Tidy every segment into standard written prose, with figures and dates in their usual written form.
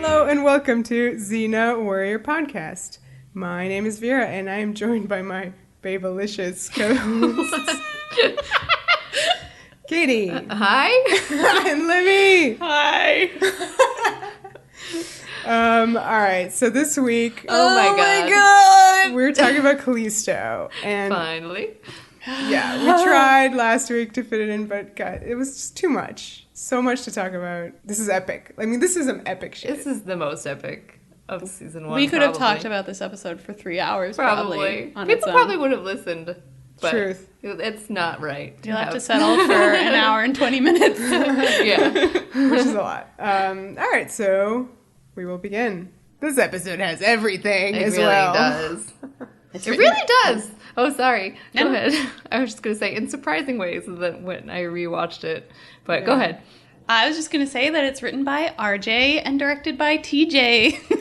Hello and welcome to Xena Warrior Podcast. My name is Vera and I am joined by my babelicious co-hosts. Katie. Hi. And Livy. Hi. All right, so this week... Oh my god. We're talking about Kalisto. And finally. Yeah, we tried last week to fit it in, but God, it was just too much. So much to talk about. This is epic. I mean, this is some epic shit. This is the most epic of season 1. We could have talked about this episode for 3 hours, probably. People probably would have listened. But Truth. It's not right. You'll have to settle for an hour and 20 minutes. Yeah. Which is a lot. All right, so we will begin. This episode has everything as well. It really does. Oh, sorry. Go ahead. I was just going to say, in surprising ways, that when I rewatched it. But go ahead. I was just going to say that it's written by RJ and directed by TJ.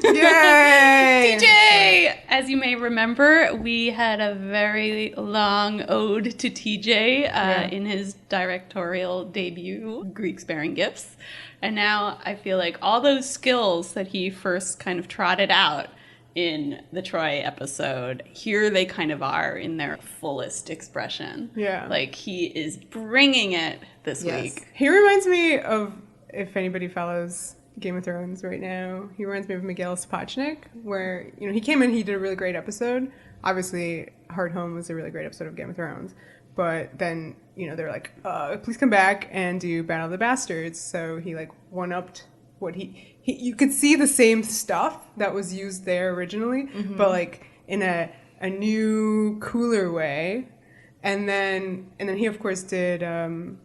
Yay! TJ! As you may remember, we had a very long ode to TJ in his directorial debut, Greeks Bearing Gifts. And now I feel like all those skills that he first kind of trotted out in the Troy episode, here they kind of are in their fullest expression. Yeah. Like, he is bringing it this week. He reminds me of, if anybody follows Game of Thrones right now, he reminds me of Miguel Sapochnik, where, you know, he came in, he did a really great episode. Obviously, Hard Home was a really great episode of Game of Thrones. But then, you know, they're like, please come back and do Battle of the Bastards. So he, like, one-upped what you could see the same stuff that was used there originally, but like in a new, cooler way. And then he of course did The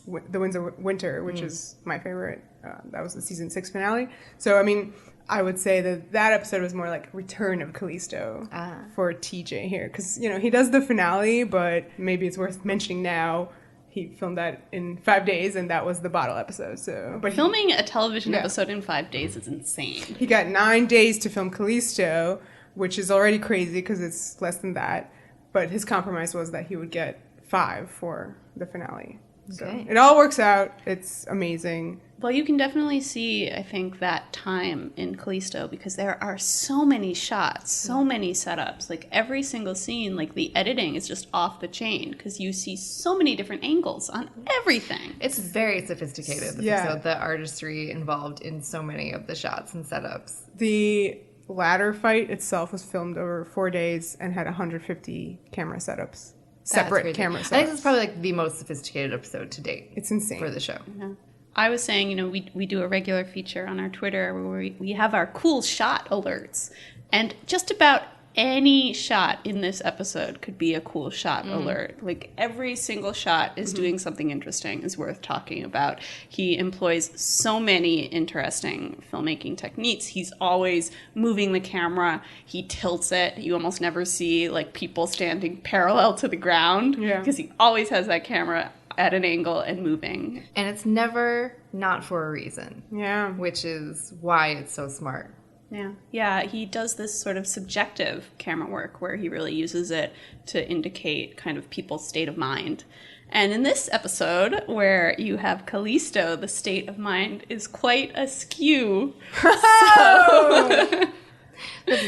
Winds of Winter, which is my favorite. That was the season 6 finale. So I mean, I would say that episode was more like Return of Kalisto for TJ here, because you know he does the finale, but maybe it's worth mentioning now. He filmed that in 5 days, and that was the bottle episode. So, but filming a television episode in 5 days is insane. He got 9 days to film Callisto, which is already crazy because it's less than that. But his compromise was that he would get 5 for the finale. So it all works out. It's amazing. Well, you can definitely see, I think, that time in Kalisto because there are so many shots, so many setups. Like, every single scene, like, the editing is just off the chain because you see so many different angles on everything. It's very sophisticated, this episode, the artistry involved in so many of the shots and setups. The ladder fight itself was filmed over 4 days and had 150 camera setups. Separate camera setups. I think it's probably, like, the most sophisticated episode to date. It's insane. For the show. Yeah. I was saying, you know, we do a regular feature on our Twitter where we have our cool shot alerts. And just about any shot in this episode could be a cool shot alert. Like, every single shot is doing something interesting, is worth talking about. He employs so many interesting filmmaking techniques. He's always moving the camera. He tilts it. You almost never see, like, people standing parallel to the ground. Yeah. Because he always has that camera at an angle and moving. And it's never not for a reason. Yeah. Which is why it's so smart. Yeah. Yeah, he does this sort of subjective camera work where he really uses it to indicate kind of people's state of mind. And in this episode, where you have Kalisto, the state of mind is quite askew. The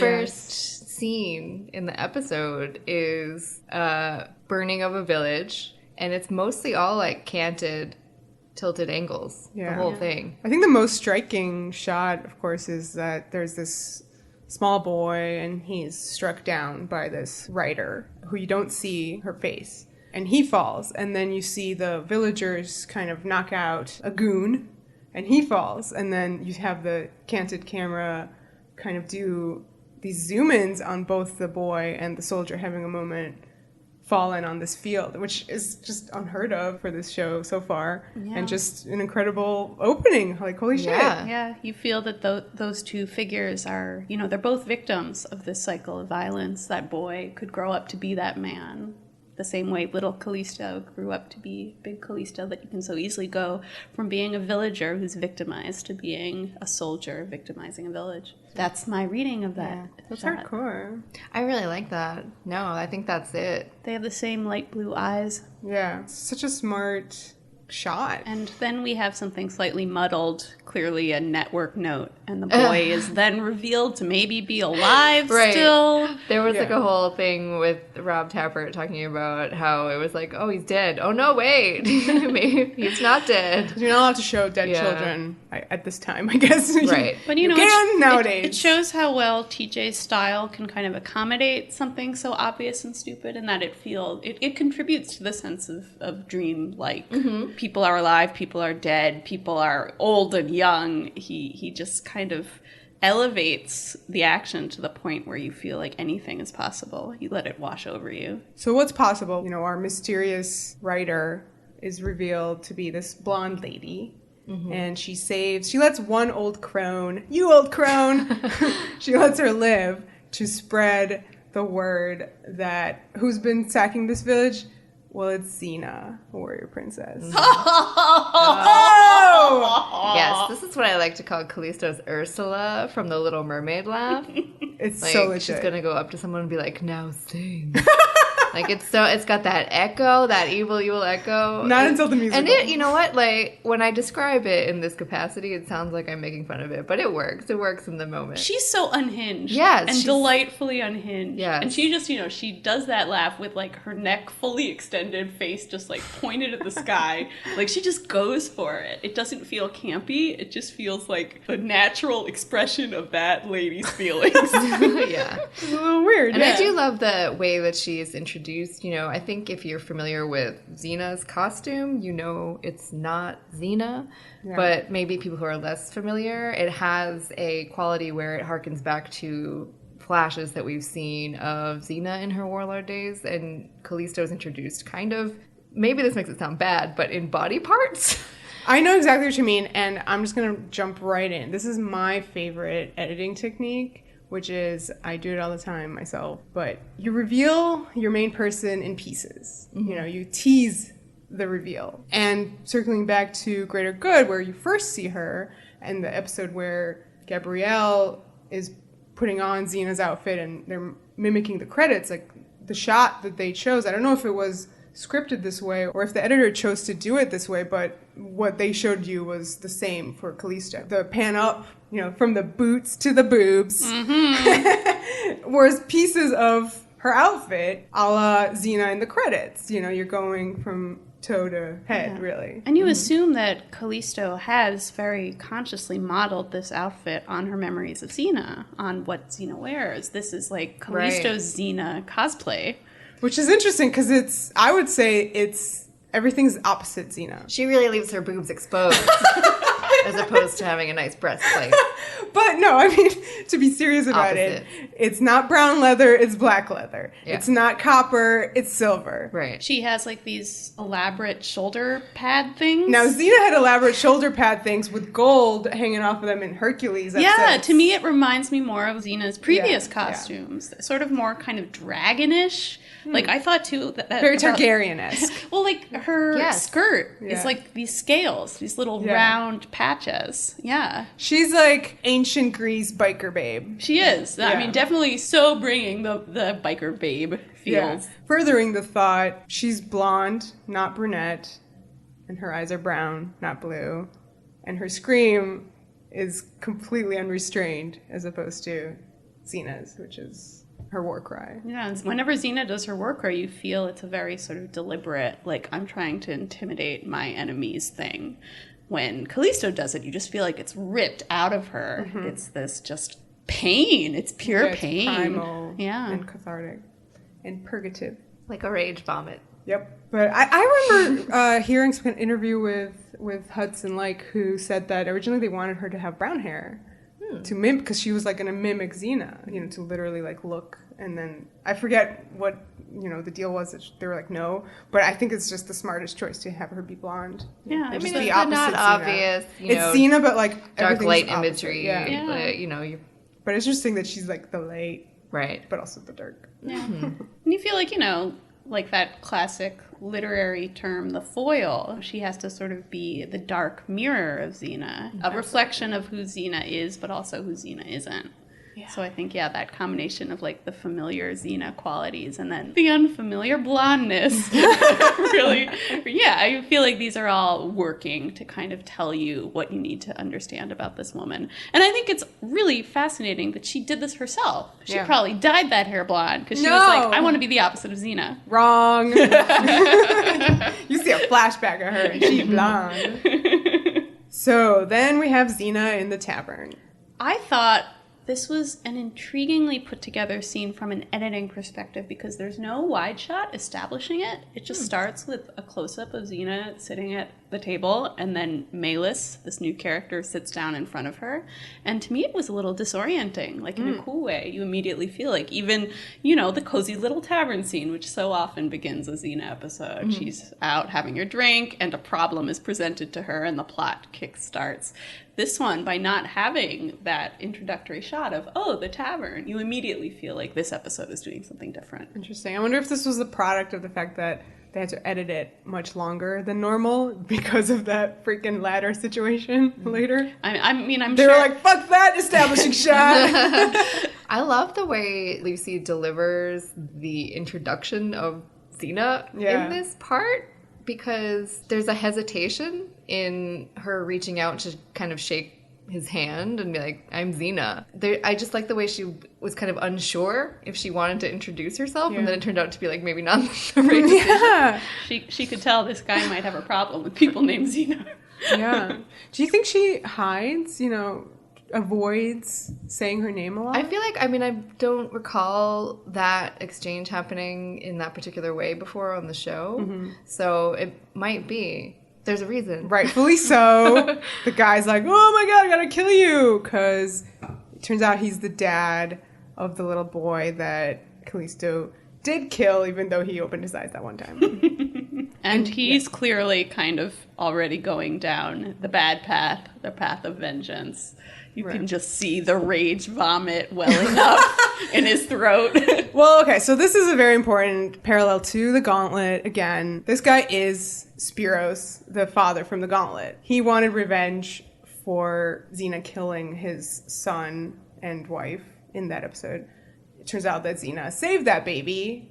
first scene in the episode is burning of a village. And it's mostly all, like, canted, tilted angles, the whole thing. I think the most striking shot, of course, is that there's this small boy, and he's struck down by this rider, who you don't see her face. And he falls, and then you see the villagers kind of knock out a goon, and he falls. And then you have the canted camera kind of do these zoom-ins on both the boy and the soldier having a moment fallen on this field, which is just unheard of for this show so far, and just an incredible opening. Like, holy shit. Yeah, you feel that those two figures are, you know, they're both victims of this cycle of violence. That boy could grow up to be that man, the same way little Kalisto grew up to be big Kalisto, that you can so easily go from being a villager who's victimized to being a soldier victimizing a village. That's my reading of that. That's hardcore. I really like that. No, I think that's it. They have the same light blue eyes. Yeah, it's such a smart shot. And then we have something slightly muddled, clearly a network note, and the boy is then revealed to maybe be alive still. There was like a whole thing with Rob Tappert talking about how it was like, oh, he's dead. Oh, no, wait. Maybe he's not dead. You're not allowed to show dead children at this time, I guess. Right. But you know, nowadays. It shows how well TJ's style can kind of accommodate something so obvious and stupid, and that it contributes to the sense of dream-like. Mm-hmm. People are alive, people are dead, people are old and young. He just kind of elevates the action to the point where you feel like anything is possible. You let it wash over you. So what's possible? You know, our mysterious writer is revealed to be this blonde lady. Mm-hmm. And she lets one old crone, she lets her live to spread the word that who's been sacking this village? Well, it's Xena, a warrior princess. Oh! Yes, this is what I like to call Callisto's Ursula from The Little Mermaid laugh. It's like, so legit. She's gonna go up to someone and be like, now sing. Like, it's got that echo, that evil echo. Not until the musical. And you know what? Like, when I describe it in this capacity, it sounds like I'm making fun of it, but it works. It works in the moment. She's so unhinged. Yes. And delightfully unhinged. Yes. And she just, she does that laugh with, like, her neck fully extended, face just, like, pointed at the sky. Like, she just goes for it. It doesn't feel campy. It just feels like a natural expression of that lady's feelings. Yeah. It's a little weird. And I do love the way that she is introduced. You know, I think if you're familiar with Xena's costume, you know it's not Xena. Yeah. But maybe people who are less familiar, it has a quality where it harkens back to flashes that we've seen of Xena in her warlord days. And Kalisto's introduced kind of, maybe this makes it sound bad, but in body parts. I know exactly what you mean, and I'm just going to jump right in. This is my favorite editing technique, which is, I do it all the time myself, but you reveal your main person in pieces. Mm-hmm. You know, you tease the reveal. And circling back to Greater Good, where you first see her, and the episode where Gabrielle is putting on Xena's outfit and they're mimicking the credits, like the shot that they chose, I don't know if it was scripted this way or if the editor chose to do it this way, but what they showed you was the same for Kalisto. The pan up, you know, from the boots to the boobs, mm-hmm. was pieces of her outfit a la Xena in the credits. You know, you're going from toe to head, really. And you assume that Kalisto has very consciously modeled this outfit on her memories of Xena, on what Xena wears. This is like Kalisto's Xena cosplay. Which is interesting because I would say everything's opposite Xena. She really leaves her boobs exposed as opposed to having a nice breastplate. But no, I mean, to be serious about it, it's not brown leather, it's black leather. Yeah. It's not copper, it's silver. Right. She has like these elaborate shoulder pad things. Now, Xena had elaborate shoulder pad things with gold hanging off of them in Hercules. To me it reminds me more of Xena's previous costumes. Yeah. Sort of more kind of dragonish. Like, I thought, too, that very Targaryen-esque. Well, like, her skirt is like these scales, these little round patches. Yeah. She's like ancient Greece biker babe. She is. Yeah. I mean, definitely so bringing the biker babe feels. Yeah. Furthering the thought, she's blonde, not brunette, and her eyes are brown, not blue. And her scream is completely unrestrained as opposed to Xena's, which is her war cry. Yeah, and whenever Xena does her war cry, you feel it's a very sort of deliberate, like, I'm trying to intimidate my enemies thing. When Kalisto does it, you just feel like it's ripped out of her. Mm-hmm. It's this just pain. It's pure pain. It's primal and cathartic and purgative. Like a rage vomit. Yep. But I remember hearing some interview with Hudson Lake, who said that originally they wanted her to have brown hair. To mimic, because she was like going to mimic Xena, you know, to literally like look, and then I forget what, you know, the deal was that they were like, no, but I think it's just the smartest choice to have her be blonde. Yeah, I mean, it's not obvious, you know. It's Xena, but like dark light imagery, but, you know, but it's interesting that she's like the light, right, but also the dark. Yeah, and you feel like, you know, like that classic literary term, the foil. She has to sort of be the dark mirror of Xena, a reflection of who Xena is, but also who Xena isn't. So I think, that combination of like the familiar Xena qualities and then the unfamiliar blondness. Really, I feel like these are all working to kind of tell you what you need to understand about this woman. And I think it's really fascinating that she did this herself. She probably dyed that hair blonde because she was like, I want to be the opposite of Xena. Wrong. You see a flashback of her and she's blonde. So then we have Xena in the tavern. I thought this was an intriguingly put together scene from an editing perspective because there's no wide shot establishing it. It just starts with a close-up of Xena sitting at the table, and then Malus, this new character, sits down in front of her. And to me, it was a little disorienting, like in a cool way. You immediately feel like even, the cozy little tavern scene, which so often begins a Xena episode. She's out having her drink, and a problem is presented to her, and the plot kick-starts. This one, by not having that introductory shot of, the tavern, you immediately feel like this episode is doing something different. Interesting. I wonder if this was the product of the fact that they had to edit it much longer than normal because of that freaking ladder situation later. I'm they sure. were like, fuck that establishing shot. I love the way Lucy delivers the introduction of Xena in this part, because there's a hesitation in her reaching out to kind of shake his hand and be like, I'm Xena. I just like the way she was kind of unsure if she wanted to introduce herself, and then it turned out to be like maybe not the right decision. She could tell this guy might have a problem with people named Xena. Yeah. Do you think she hides, avoids saying her name a lot? I feel like, I don't recall that exchange happening in that particular way before on the show, so it might be. There's a reason. Rightfully so. The guy's like, oh my god, I gotta kill you, because it turns out he's the dad of the little boy that Kalisto did kill, even though he opened his eyes that one time. And he's clearly kind of already going down the bad path, the path of vengeance. You can just see the rage vomit welling up in his throat. Well, okay, so this is a very important parallel to the Gauntlet. Again, this guy is Speos, the father from the Gauntlet. He wanted revenge for Xena killing his son and wife in that episode. It turns out that Xena saved that baby,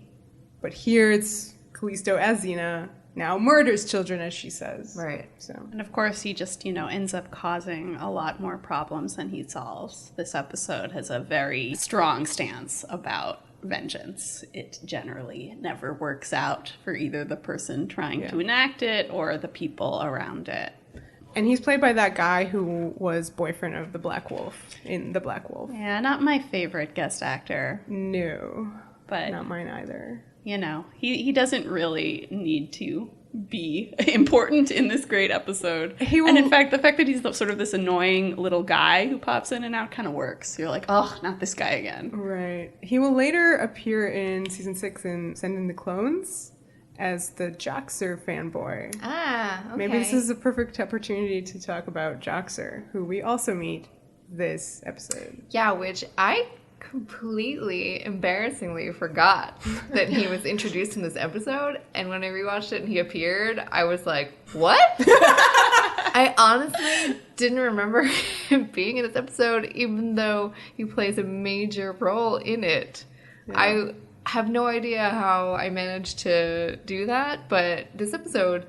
but here it's Kalisto as Xena now murders children, as she says. Right. So, and of course, he just, ends up causing a lot more problems than he solves. This episode has a very strong stance about vengeance. It generally never works out for either the person trying to enact it or the people around it. And he's played by that guy who was boyfriend of the Black Wolf in The Black Wolf. Yeah, not my favorite guest actor. No. But not mine either. He doesn't really need to be important in this great episode. And in fact, the fact that he's sort of this annoying little guy who pops in and out kind of works. You're like, oh, not this guy again. Right. He will later appear in season 6 in Send in the Clones as the Joxer fanboy. Ah, okay. Maybe this is a perfect opportunity to talk about Joxer, who we also meet this episode. Yeah, which I completely embarrassingly forgot that he was introduced in this episode, and when I rewatched it and he appeared, I was like, what? I honestly didn't remember him being in this episode, even though he plays a major role in it. Yeah. I have no idea how I managed to do that, but this episode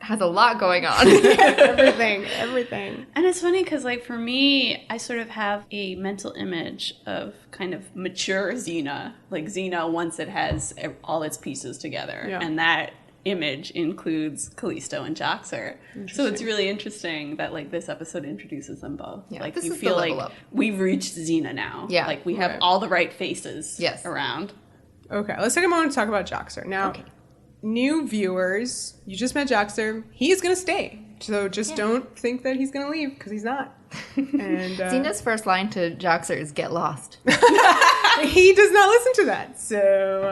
has a lot going on. everything. And it's funny because, for me, I sort of have a mental image of kind of mature Xena, like Xena once it has all its pieces together. Yeah. And that image includes Kalisto and Joxer. So it's really interesting that, this episode introduces them both. Yeah, you feel like we've reached Xena now. Yeah. We have all the right faces around. Okay, let's take a moment to talk about Joxer. Now, new viewers, you just met Joxer. He's going to stay. So just don't think that he's going to leave, because he's not. And Xena's first line to Joxer is "get lost." He does not listen to that. So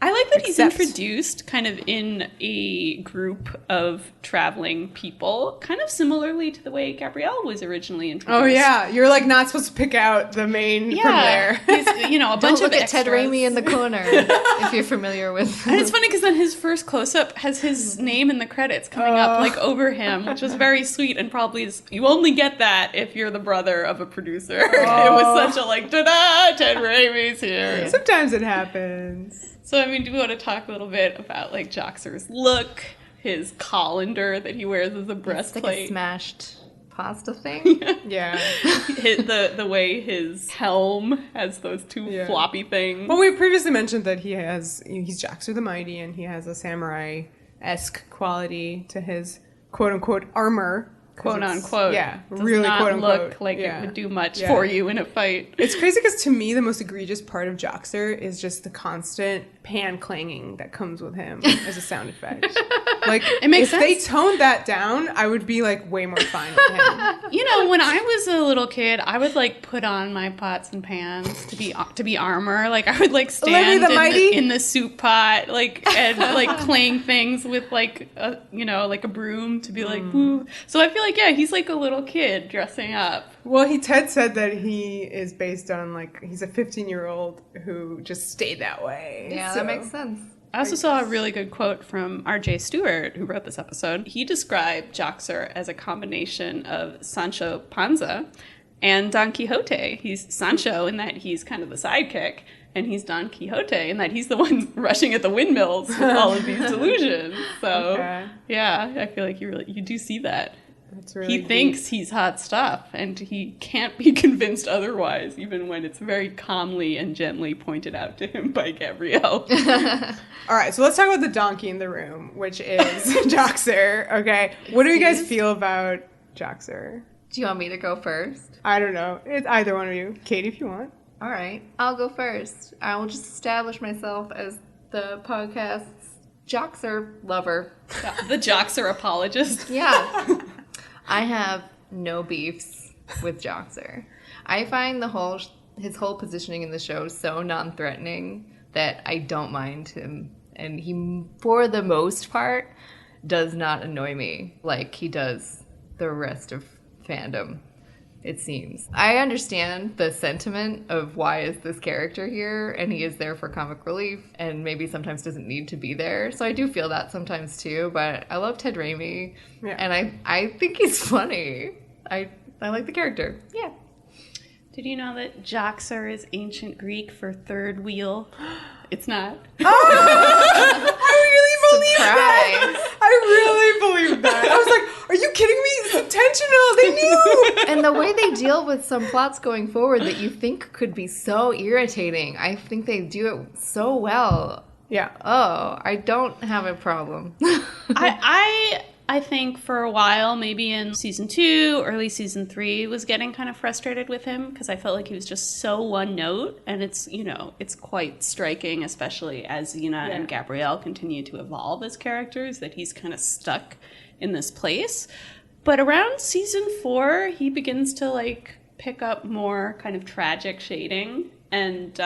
I like that he's introduced kind of in a group of traveling people, kind of similarly to the way Gabrielle was originally introduced. Oh yeah, you're not supposed to pick out the main from there. He's, a bunch of extras. Ted Raimi in the corner, if you're familiar with. And it's funny because then his first close-up has his name in the credits coming up over him, which was very sweet, and probably you only get that that if you're the brother of a producer. It was such a like, ta-da, Ted Raimi's here. Sometimes it happens. So, I mean, do we want to talk a little bit about, like, Joxer's look, his colander that he wears as a breastplate? It's like a smashed pasta thing. Yeah. The way his helm has those two floppy things. Well, we previously mentioned that he's Joxer the Mighty, and he has a samurai-esque quality to his quote-unquote armor. Quote unquote. Yeah, does really not quote unquote. Look like it would do much for you in a fight. It's crazy because to me, the most egregious part of Joxer is just the constant pan clanging that comes with him as a sound effect. Like, it makes sense. If they toned that down, I would be like way more fine with him. You know, when I was a little kid, I would like put on my pots and pans to be armor. Like, I would like stand in the soup pot, like, and like clang things with like like a broom to be like, woo. So I feel like, yeah, he's like a little kid dressing up. Well, Ted said that he is based on like, he's a 15-year-old who just stayed that way. Yeah, that makes sense. I also saw a really good quote from R.J. Stewart, who wrote this episode. He described Joxer as a combination of Sancho Panza and Don Quixote. He's Sancho in that he's kind of the sidekick, and he's Don Quixote in that he's the one rushing at the windmills with all of these delusions. So, yeah, I feel like you do see that. That's really he thinks he's hot stuff, and he can't be convinced otherwise, even when it's very calmly and gently pointed out to him by Gabrielle. All right, so let's talk about the donkey in the room, which is Joxer. Okay, what do you guys feel about Joxer? Do you want me to go first? I don't know. It's either one of you. Katie, if you want. All right, I'll go first. I will just establish myself as the podcast's Joxer lover. The Joxer apologist. Yeah. I have no beefs with Joxer. I find his whole positioning in the show so non-threatening that I don't mind him. And he, for the most part, does not annoy me like he does the rest of fandom, it seems. I understand the sentiment of why is this character here, and he is there for comic relief, and maybe sometimes doesn't need to be there. So I do feel that sometimes too, but I love Ted Raimi, and I think he's funny. I like the character. Yeah. Did you know that Joxer is ancient Greek for third wheel? It's not. Oh! I really believe that. I really believe that. I was like, are you kidding me? It's intentional. They knew. And the way they deal with some plots going forward that you think could be so irritating, I think they do it so well. Yeah. Oh, I don't have a problem. I think for a while, maybe in season 2, early season 3, was getting kind of frustrated with him because I felt like he was just so one note, and it's quite striking, especially as Xena and Gabrielle continue to evolve as characters, that he's kind of stuck in this place. But around season 4, he begins to like pick up more kind of tragic shading, and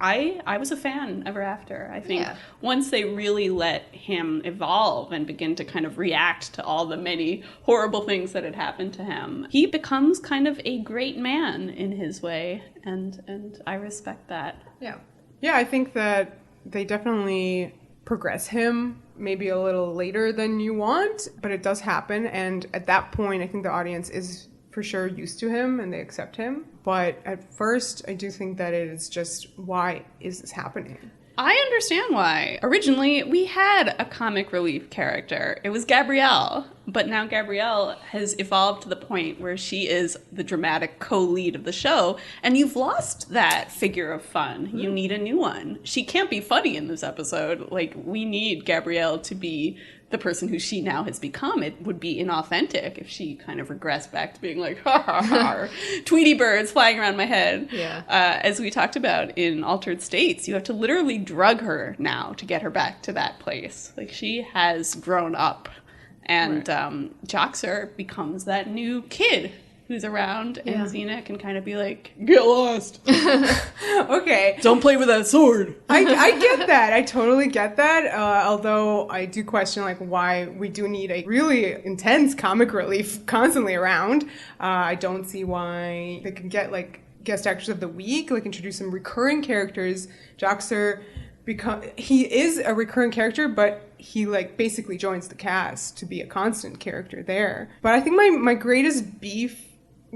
I was a fan ever after. I think once they really let him evolve and begin to kind of react to all the many horrible things that had happened to him, he becomes kind of a great man in his way, and I respect that. Yeah. Yeah, I think that they definitely progress him maybe a little later than you want, but it does happen, and at that point I think the audience is for sure used to him and they accept him. But at first, I do think that it is just, why is this happening? I understand why. Originally, we had a comic relief character. It was Gabrielle. But now Gabrielle has evolved to the point where she is the dramatic co-lead of the show. And you've lost that figure of fun. You need a new one. She can't be funny in this episode. Like, we need Gabrielle to be the person who she now has become. It would be inauthentic if she kind of regressed back to being like, ha ha ha, Tweety birds flying around my head. Yeah. As we talked about in Altered States, you have to literally drug her now to get her back to that place. Like, she has grown up. And Joxer becomes that new kid who's around, and Xena can kind of be like, get lost. Okay. Don't play with that sword. I get that. I totally get that. Although I do question like why we do need a really intense comic relief constantly around. I don't see why they can get like guest actors of the week, like introduce some recurring characters. Joxer, he is a recurring character, but he like basically joins the cast to be a constant character there. But I think my greatest beef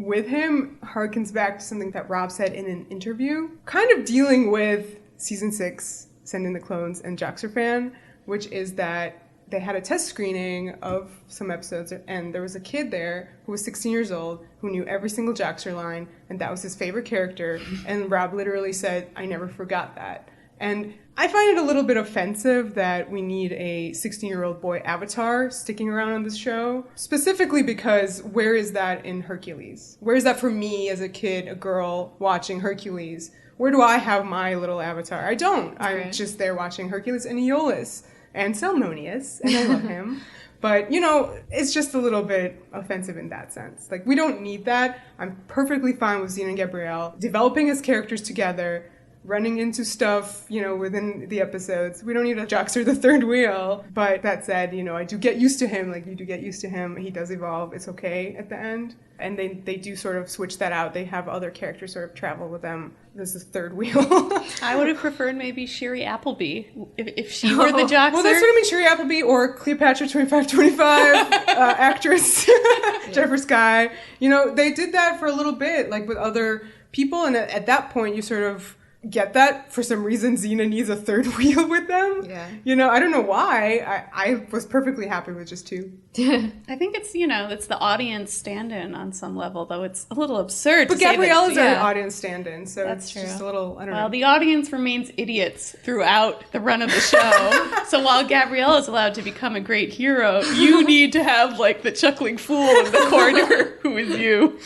with him harkens back to something that Rob said in an interview, kind of dealing with season 6, Send in the Clones and Joxer fan, which is that they had a test screening of some episodes, and there was a kid there who was 16 years old who knew every single Joxer line, and that was his favorite character. And Rob literally said, I never forgot that. And I find it a little bit offensive that we need a 16-year-old boy avatar sticking around on this show, specifically because where is that in Hercules? Where is that for me as a kid, a girl watching Hercules? Where do I have my little avatar? I don't. I'm just there watching Hercules and Aeolus and Salmonius, and I love him. But, you know, it's just a little bit offensive in that sense. Like, we don't need that. I'm perfectly fine with Xena and Gabrielle developing as characters together, running into stuff, you know, within the episodes. We don't need a Joxer the third wheel. But that said, you know, I do get used to him. Like, you do get used to him. He does evolve. It's okay at the end. And they do sort of switch that out. They have other characters sort of travel with them. This is third wheel. I would have preferred maybe Sherry Appleby if she were the Joxer. Well, that's what I mean, Sherry Appleby or Cleopatra 2525 actress, Jennifer Sky. You know, they did that for a little bit, like with other people. And at that point, you sort of get that for some reason Xena needs a third wheel with them. Yeah. You know, I don't know why. I was perfectly happy with just 2. I think it's, you know, it's the audience stand-in on some level, though it's a little absurd But to say Gabrielle is that, our audience stand-in, so That's it's true. just a little, I don't know. Well, the audience remains idiots throughout the run of the show. So while Gabrielle is allowed to become a great hero, you need to have, like, the chuckling fool in the corner who is you.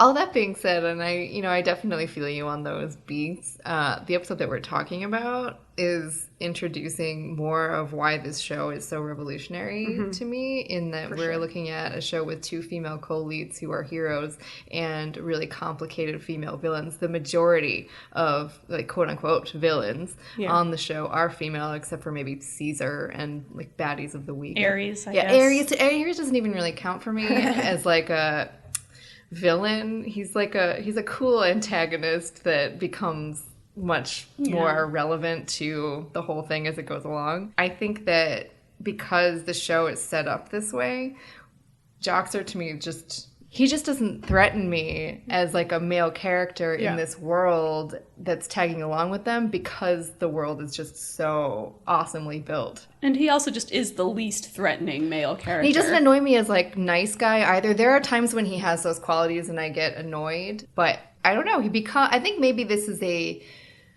All that being said, and I definitely feel you on those beats. The episode that we're talking about is introducing more of why this show is so revolutionary to me, in that we're looking at a show with 2 female co-leads who are heroes and really complicated female villains. The majority of, like, quote-unquote villains on the show are female, except for maybe Caesar and, like, baddies of the week. Ares, I guess. Ares doesn't even really count for me as, like, a villain. He's a cool antagonist that becomes much more relevant to the whole thing as it goes along. I think that because the show is set up this way, Joxer to me he just doesn't threaten me as, like, a male character in this world that's tagging along with them, because the world is just so awesomely built. And he also just is the least threatening male character. And he doesn't annoy me as, like, nice guy either. There are times when he has those qualities and I get annoyed, but I don't know. I think maybe this is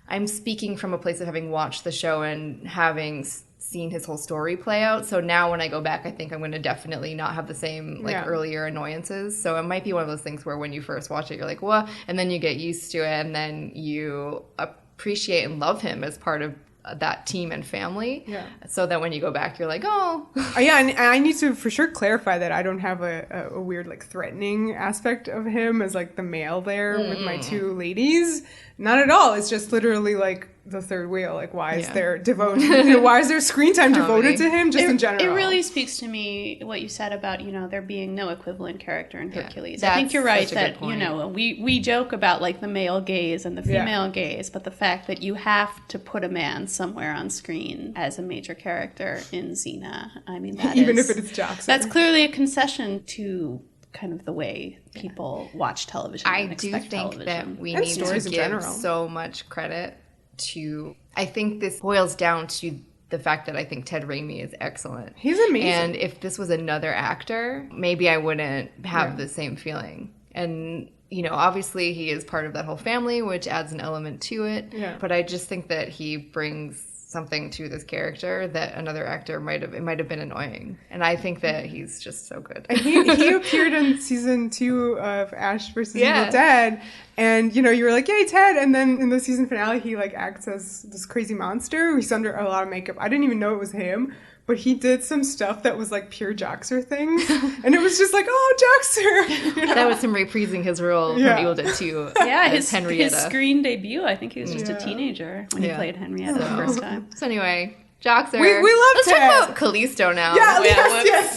I'm speaking from a place of having watched the show and having seen his whole story play out. So now when I go back, I think I'm going to definitely not have the same, like, earlier annoyances. So it might be one of those things where when you first watch it, you're like, what? And then you get used to it, and then you appreciate and love him as part of that team and family. Yeah. So that when you go back, you're like, oh. Yeah, and I need to for sure clarify that I don't have a weird, like, threatening aspect of him as, like, the male there with my 2 ladies. Not at all. It's just literally, like, the third wheel. Like, why is there why is there screen time devoted to him just in general? It really speaks to me what you said about, you know, there being no equivalent character in Hercules. I think you're right that, you know, we joke about, like, the male gaze and the female gaze, but the fact that you have to put a man somewhere on screen as a major character in Xena, I mean, even if it is Joxer. That's clearly a concession to kind of the way people watch television. I do think that we need to give so much credit to, I think this boils down to the fact that I think Ted Raimi is excellent. He's amazing. And if this was another actor, maybe I wouldn't have the same feeling. And, you know, obviously he is part of that whole family, which adds an element to it. Yeah. But I just think that he brings something to this character that another actor might have been annoying. And I think that he's just so good. And he appeared in season 2 of Ash vs. Evil Dead, and, you know, you were like, yay, Ted! And then in the season finale, he, like, acts as this crazy monster. He's under a lot of makeup. I didn't even know it was him, but he did some stuff that was, like, pure Joxer things. And it was just like, oh, Joxer! You know? That was him reprising his role from Evil Dead 2 as Henrietta. His screen debut, I think he was just a teenager when he played Henrietta the first time. So anyway, Joxer. We love Let's Ted. talk about Kalisto now. Yeah, yes.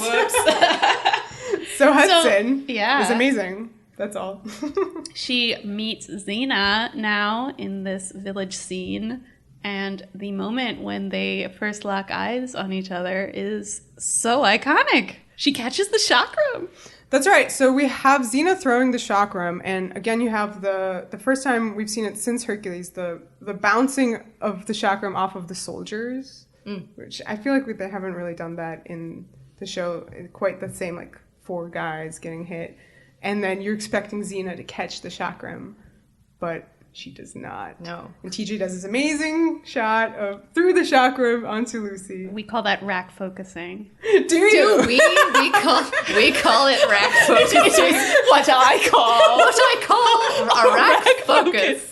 So Hudson is amazing. That's all. She meets Xena now in this village scene, and the moment when they first lock eyes on each other is so iconic. She catches the chakram. That's right. So we have Xena throwing the chakram, and again, you have the first time we've seen it since Hercules, the bouncing of the chakram off of the soldiers, which I feel like they haven't really done that in the show quite the same, like 4 guys getting hit, and then you're expecting Xena to catch the chakram, but she does not. No. And TJ does this amazing shot of through the chakram onto Lucy. We call that rack focusing. Do you? We call it rack focusing. What I call a rack focus.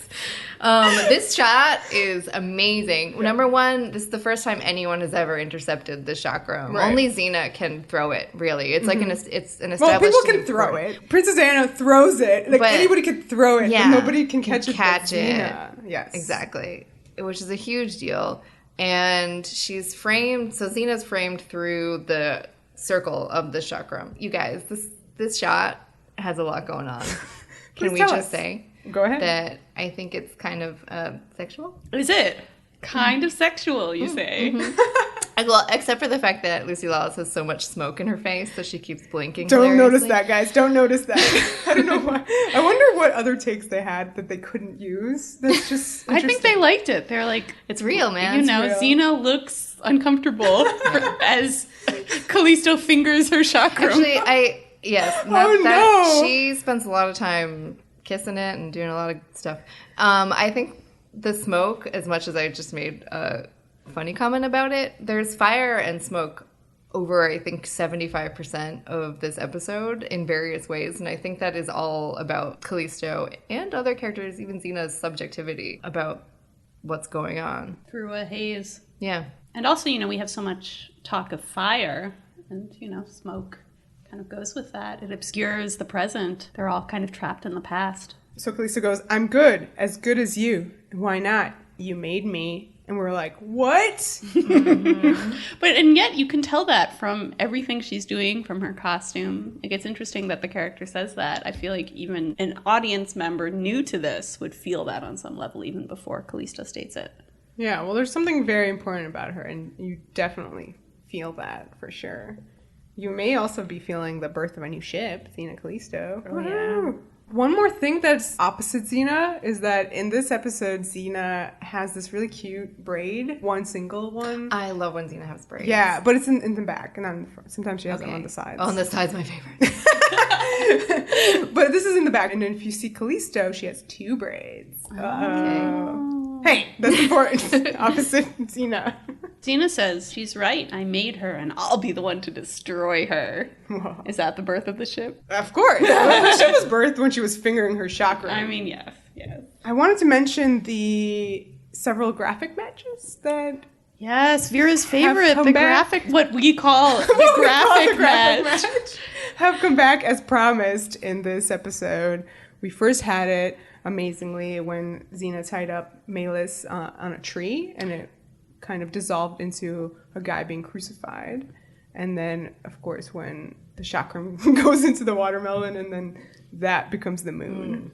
This shot is amazing. Number one, this is the first time anyone has ever intercepted the chakram. Right. Only Xena can throw it, really. It's like it's an established... Well, people can throw it. Princess Anna throws it. Like, but anybody can throw it, yeah, but nobody can catch it. Catch it. Xena. Yes. Exactly. Which is a huge deal. And she's framed... So Xena's framed through the circle of the chakram. You guys, this shot has a lot going on. Can we just say... Go ahead. That I think it's kind of sexual. Is it? Kind of sexual, you say? Mm-hmm. Well, except for the fact that Lucy Lawless has so much smoke in her face, so she keeps blinking. Don't notice that, guys. Don't notice that. I don't know why. I wonder what other takes they had that they couldn't use. That's just I think they liked it. They're like, it's real, man. You know, Xena looks uncomfortable as Kalisto fingers her chakram. Actually, she spends a lot of time kissing it and doing a lot of stuff. I think the smoke, as much as I just made a funny comment about it, there's fire and smoke over, I think, 75% of this episode in various ways. And I think that is all about Kalisto and other characters, even Xena's subjectivity about what's going on. Through a haze. Yeah. And also, you know, we have so much talk of fire and, you know, smoke kind of goes with that. It obscures the present. They're all kind of trapped in the past. So Kalisto goes, I'm good as you. Why not? You made me. And we're like, what? Mm-hmm. And yet you can tell that from everything she's doing, from her costume. Like, it's interesting that the character says that. I feel like even an audience member new to this would feel that on some level, even before Kalisto states it. Yeah, well, there's something very important about her, and you definitely feel that for sure. You may also be feeling the birth of a new ship, Xena Kalisto. Oh, yeah. One more thing that's opposite Xena is that in this episode, Xena has this really cute braid, one single one. I love when Xena has braids. Yeah, but it's in the back and not in the front. Sometimes she has them on the sides. On the side's my favorite. But this is in the back. And then if you see Kalisto, she has 2 braids. Okay. Hey, that's important. Opposite Xena. Xena says, she's right. I made her, and I'll be the one to destroy her. Whoa. Is that the birth of the ship? Of course. The ship was birthed when she was fingering her chakra. I mean, yes. I wanted to mention the several graphic matches that... Yes, Vera's favorite, the back. graphic, what we call the graphic match. Have come back as promised in this episode. We first had it, amazingly, when Xena tied up Malus on a tree, and it kind of dissolved into a guy being crucified. And then, of course, when the chakram goes into the watermelon, and then that becomes the moon.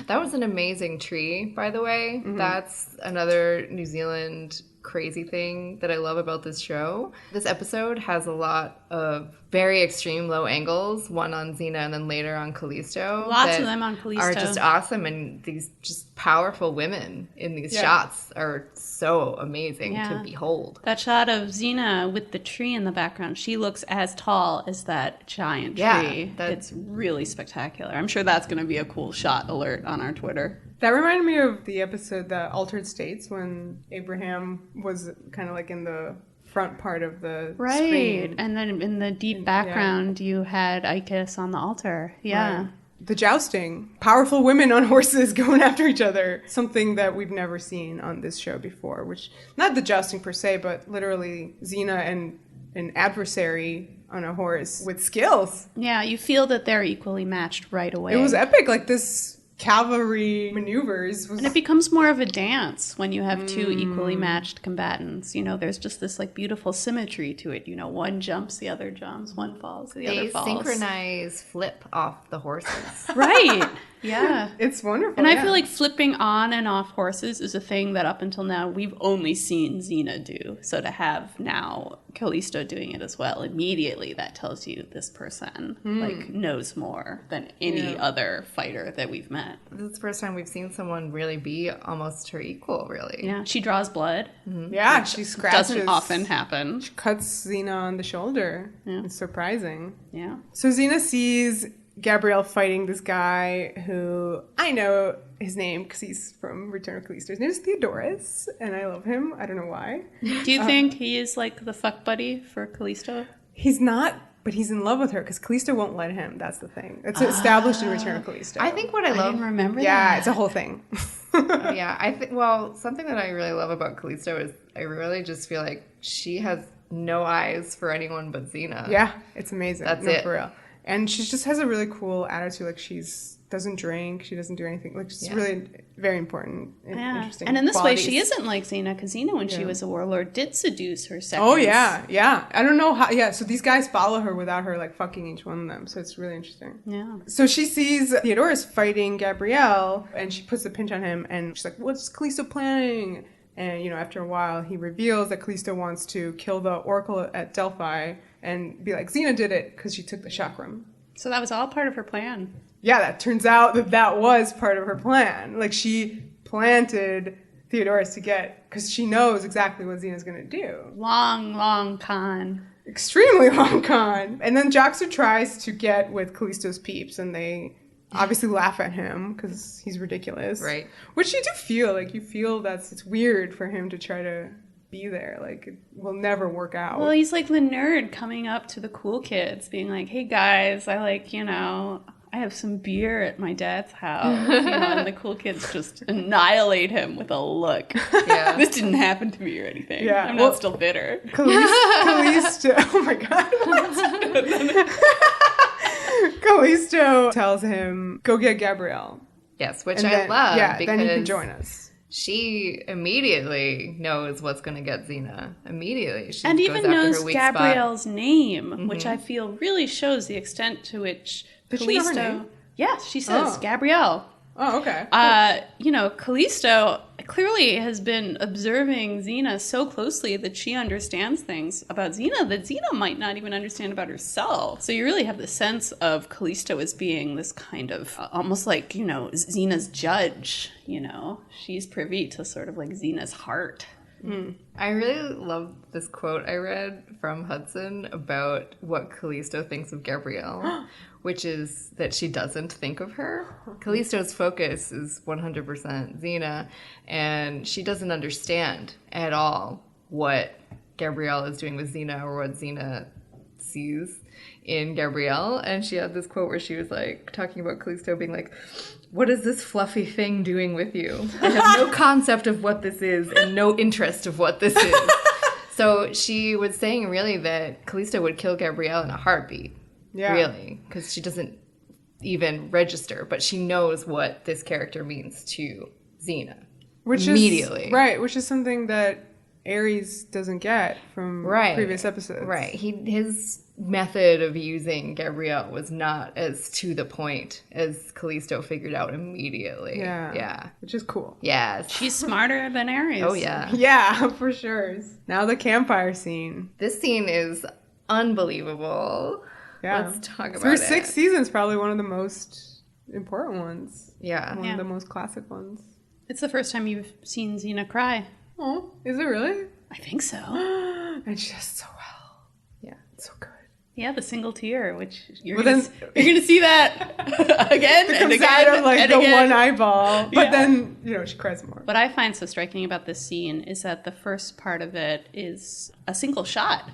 That was an amazing tree, by the way. Mm-hmm. That's another New Zealand crazy thing that I love about this show. This episode has a lot of very extreme low angles, one on Xena and then later on Kalisto. Lots of them on Kalisto. Are just awesome, and these just powerful women in these shots are so amazing to behold. That shot of Xena with the tree in the background, she looks as tall as that giant tree. It's really spectacular. I'm sure that's going to be a cool shot alert on our Twitter. That reminded me of the episode, The Altered States, when Abraham was kind of like in the front part of the screen. And then in the deep background, you had Isis on the altar. Yeah. Right. The jousting. Powerful women on horses going after each other. Something that we've never seen on this show before, which, not the jousting per se, but literally Xena and an adversary on a horse with skills. Yeah, you feel that they're equally matched right away. It was epic. Like, this cavalry maneuvers was... And it becomes more of a dance when you have 2 equally matched combatants. You know, there's just this like beautiful symmetry to it. You know, one jumps, the other jumps, one falls, the other falls. They synchronize flip off the horses. Right. Yeah. It's wonderful. And I feel like flipping on and off horses is a thing that up until now we've only seen Xena do. So to have now Callisto doing it as well, immediately that tells you this person like knows more than any other fighter that we've met. This is the first time we've seen someone really be almost her equal, really. Yeah, she draws blood. Yeah, she scratches. Doesn't often happen. She cuts Xena on the shoulder. Yeah. It's surprising. Yeah. So Xena sees Gabrielle fighting this guy who I know his name because he's from Return of Kalisto. His name is Theodorus, and I love him. I don't know why. Do you think he is like the fuck buddy for Kalisto? He's not, but he's in love with her because Kalisto won't let him. That's the thing. It's established in Return of Kalisto. I think what I love... didn't remember Yeah, that. it's a whole thing. Well, something that I really love about Kalisto is I really just feel like she has no eyes for anyone but Xena. Yeah, it's amazing. That's no, it. for real. And she just has a really cool attitude. Like doesn't drink. She doesn't do anything. Like she's really very important. And interesting. And in this qualities. way, she isn't like Xena, because Xena, when she was a warlord, did seduce her seconds. Oh yeah. I don't know how. Yeah. So these guys follow her without her like fucking each one of them. So it's really interesting. Yeah. So she sees Theodorus fighting Gabrielle, and she puts the pinch on him, and she's like, "What's Kalisto planning?" And after a while, he reveals that Kalisto wants to kill the oracle at Delphi and be like, Xena did it because she took the chakram. So that was all part of her plan. Yeah, that turns out that was part of her plan. Like, she planted Theodorus to get, because she knows exactly what Xena's going to do. Long con. Extremely long con. And then Joxer tries to get with Kalisto's peeps, and they obviously laugh at him because he's ridiculous. Right. Which you do feel. Like, you feel it's weird for him to try to be there. Like, it will never work out. Well, he's like the nerd coming up to the cool kids, being like, hey guys, I have some beer at my dad's house, and the cool kids just annihilate him with a look. Yeah. This didn't happen to me or anything. Yeah. I'm not still bitter. Callisto. Oh my god. Callisto tells him, go get Gabrielle. Yes, which And I then, love yeah, because then you can join us. she immediately knows what's going to get Xena. Immediately. She And goes even after knows her weak Gabrielle's name, which I feel really shows the extent to which Did Kalisto... she know her name? Yes, she says Oh. Gabrielle. Oh, okay. Kalisto clearly has been observing Xena so closely that she understands things about Xena that Xena might not even understand about herself. So you really have the sense of Kalisto as being this kind of almost like, Xena's judge, She's privy to sort of like Xena's heart. I really love this quote I read from Hudson about what Kalisto thinks of Gabrielle, which is that she doesn't think of her. Kalisto's focus is 100% Xena, and she doesn't understand at all what Gabrielle is doing with Xena or what Xena sees in Gabrielle. And she had this quote where she was like talking about Kalisto being like, what is this fluffy thing doing with you? I have no concept of what this is and no interest of what this is. So she was saying really that Kalisto would kill Gabrielle in a heartbeat. Yeah. Really. Because she doesn't even register, but she knows what this character means to Xena. Immediately. Which is something that Ares doesn't get from previous episodes. Right. His method of using Gabrielle was not as to the point as Kalisto figured out immediately. Yeah. Which is cool. Yes. She's smarter than Ares. Oh, yeah. Yeah, for sure. Now the campfire scene. This scene is unbelievable. Yeah. Let's talk about Through it. 6 seasons, probably one of the most important ones. Yeah. One of the most classic ones. It's the first time you've seen Xena cry. Oh, is it really? I think so. And she does so well. Yeah. It's so good. Yeah, the single tear, which you're Well, going to see that again It and comes again out of like and the again. one eyeball. But Yeah. then, she cries more. What I find so striking about this scene is that the first part of it is a single shot.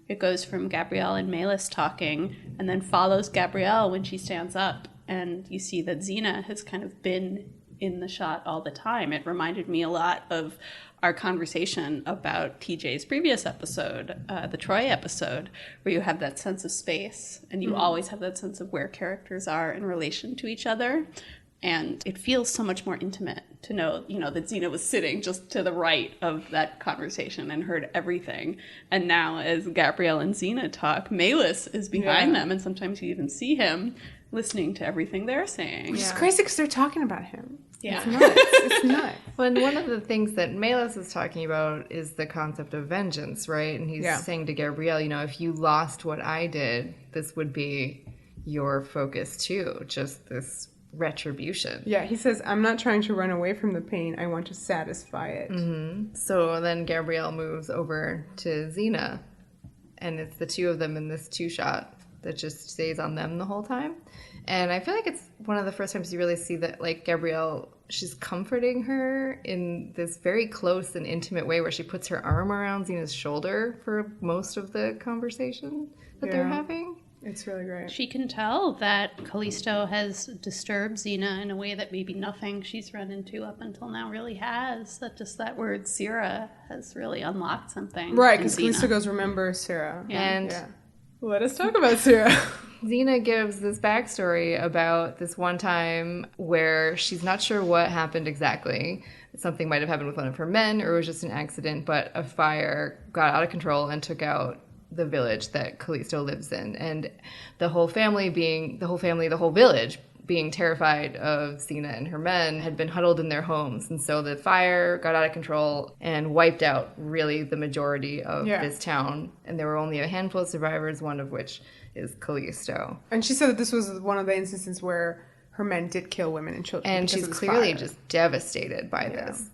It goes from Gabrielle and Melis talking and then follows Gabrielle when she stands up. And you see that Xena has kind of been in the shot all the time. It reminded me a lot of our conversation about TJ's previous episode, the Troy episode, where you have that sense of space and you always have that sense of where characters are in relation to each other. And it feels so much more intimate to know, that Xena was sitting just to the right of that conversation and heard everything. And now as Gabrielle and Xena talk, Melis is behind them, and sometimes you even see him listening to everything they're saying. Which is crazy because they're talking about him. Yeah. It's nuts. It's nuts. Well, and one of the things that Melis is talking about is the concept of vengeance, right? And he's saying to Gabrielle, you know, if you lost what I did, this would be your focus too, just this retribution. Yeah, he says, I'm not trying to run away from the pain. I want to satisfy it. Mm-hmm. So then Gabrielle moves over to Xena, and it's the two of them in this two-shot that just stays on them the whole time. And I feel like it's one of the first times you really see that, like, Gabrielle, she's comforting her in this very close and intimate way where she puts her arm around Xena's shoulder for most of the conversation that they're having. It's really great. She can tell that Kalisto has disturbed Xena in a way that maybe nothing she's run into up until now really has. That just that word Sira has really unlocked something. Right, because Kalisto goes, remember Sira. And let us talk about Sira. Xena gives this backstory about this one time where she's not sure what happened exactly. Something might have happened with one of her men, or it was just an accident, but a fire got out of control and took out the village that Kalisto lives in. And the whole village being terrified of Xena and her men had been huddled in their homes. And so the fire got out of control and wiped out really the majority of this town. And there were only a handful of survivors, one of which is Kalisto. And she said that this was one of the instances where her men did kill women and children. And she's clearly just devastated by this.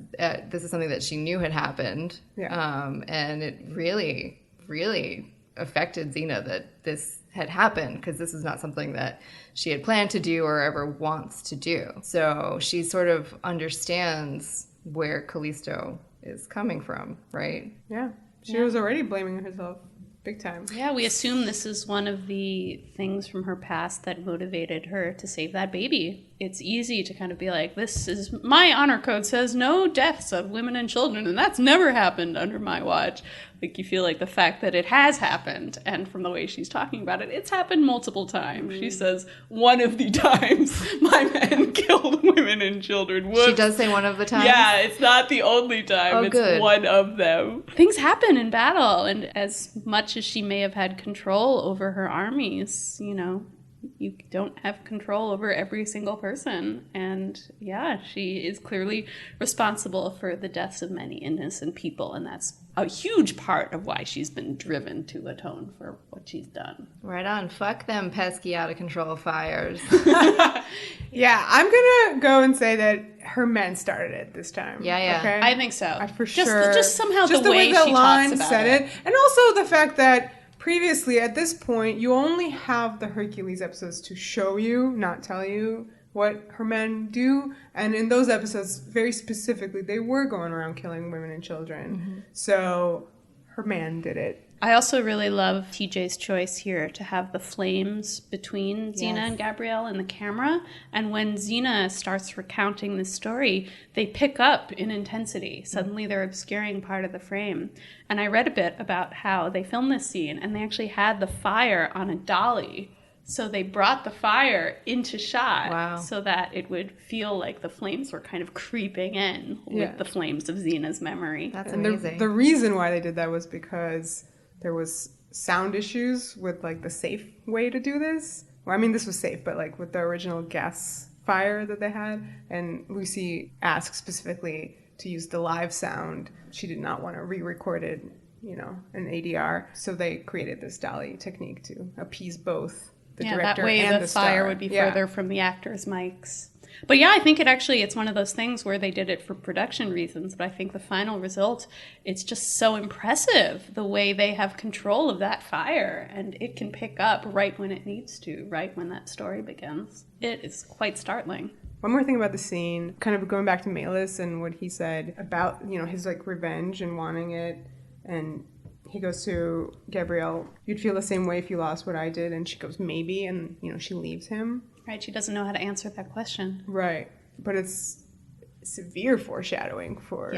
This is something that she knew had happened. And it really, really affected Xena that this had happened, because this is not something that she had planned to do or ever wants to do. So she sort of understands where Kalisto is coming from, right? Yeah. She was already blaming herself big time. Yeah, we assume this is one of the things from her past that motivated her to save that baby. It's easy to kind of be like, this is, my honor code says no deaths of women and children, and that's never happened under my watch. Like, you feel like the fact that it has happened, and from the way she's talking about it, it's happened multiple times. She says, one of the times my men killed women and children. Whoops. She does say one of the times? Yeah, it's not the only time. It's one of them. Things happen in battle, and as much as she may have had control over her armies, you know, you don't have control over every single person. And yeah, she is clearly responsible for the deaths of many innocent people, and that's a huge part of why she's been driven to atone for what she's done. Right on. Fuck them pesky out of control fires. Yeah, I'm gonna go and say that her men started it this time. Yeah. Okay? I think so. For sure. Just somehow just the way that she line talks about said it. and also the fact that previously, at this point, you only have the Hercules episodes to show you, not tell you, what her men do. And in those episodes, very specifically, they were going around killing women and children. Mm-hmm. So her man did it. I also really love TJ's choice here to have the flames between Xena and Gabrielle in the camera. And when Xena starts recounting this story, they pick up in intensity. Suddenly they're obscuring part of the frame. And I read a bit about how they filmed this scene, and they actually had the fire on a dolly. So they brought the fire into shot so that it would feel like the flames were kind of creeping in with the flames of Xena's memory. That's amazing. The reason why they did that was because there was sound issues with, like, the safe way to do this. Well, I mean, this was safe, but, like, with the original gas fire that they had. And Lucy asked specifically to use the live sound. She did not want to re-record it, you know, in ADR. So they created this dolly technique to appease both the director that way and the star. fire would be further from the actors' mics. But yeah, I think it's one of those things where they did it for production reasons, but I think the final result, it's just so impressive the way they have control of that fire, and it can pick up right when it needs to, right when that story begins. It is quite startling. One more thing about the scene, kind of going back to Melis and what he said about, you know, his, like, revenge and wanting it, and he goes to Gabrielle, you'd feel the same way if you lost what I did, and she goes, maybe, and, you know, she leaves him. Right, she doesn't know how to answer that question. Right, but it's severe foreshadowing for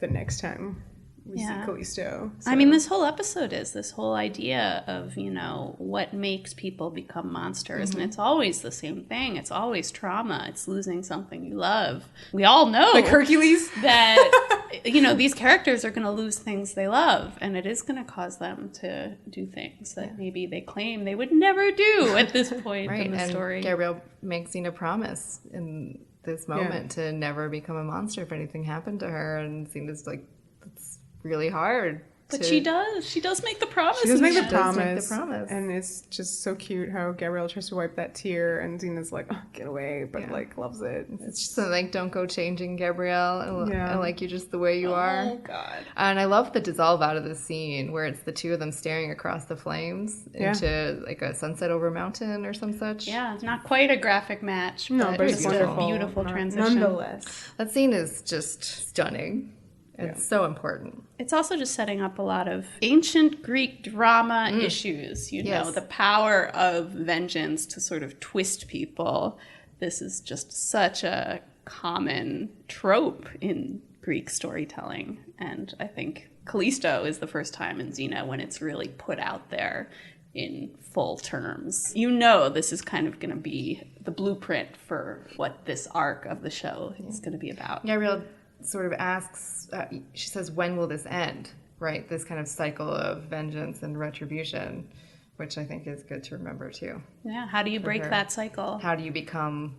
the next time we see Kalisto. So. I mean, this whole episode is this whole idea of, you know, what makes people become monsters. Mm-hmm. And it's always the same thing. It's always trauma. It's losing something you love. We all know. Like Hercules? That these characters are going to lose things they love, and it is going to cause them to do things that maybe they claim they would never do at this point in the story. Gabrielle makes Xena promise in this moment to never become a monster if anything happened to her, and Xena's like, it's really hard. But she does. She does make the promise. She does make the promise. And it's just so cute how Gabrielle tries to wipe that tear and Xena's like, oh, get away, but like loves it. It's just like, don't go changing, Gabrielle. I like you just the way you are. Oh, God. And I love the dissolve out of the scene where it's the two of them staring across the flames into like a sunset over a mountain or some such. Yeah, it's not quite a graphic match. But it's a beautiful transition. Nonetheless. That scene is just stunning. It's so important. It's also just setting up a lot of ancient Greek drama issues, you know, the power of vengeance to sort of twist people. This is just such a common trope in Greek storytelling. And I think Kalisto is the first time in Xena when it's really put out there in full terms. You know this is kind of going to be the blueprint for what this arc of the show is going to be about. Gabrielle sort of asks, she says, when will this end, right? This kind of cycle of vengeance and retribution, which I think is good to remember too. Yeah, how do you break that cycle? How do you become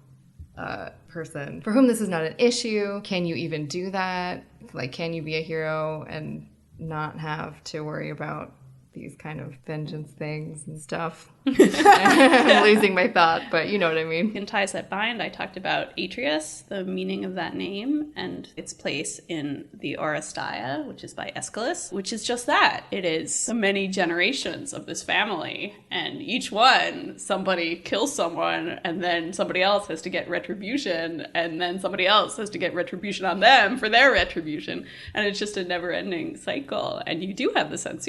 a person for whom this is not an issue? Can you even do that? Like, can you be a hero and not have to worry about these kind of vengeance things and stuff? I'm losing my thought, but you know what I mean. In Ties That Bind, I talked about Atreus, the meaning of that name, and its place in the Oresteia, which is by Aeschylus, which is just that. It is the many generations of this family, and each one, somebody kills someone, and then somebody else has to get retribution, and then somebody else has to get retribution on them for their retribution, and it's just a never-ending cycle. And you do have the sense,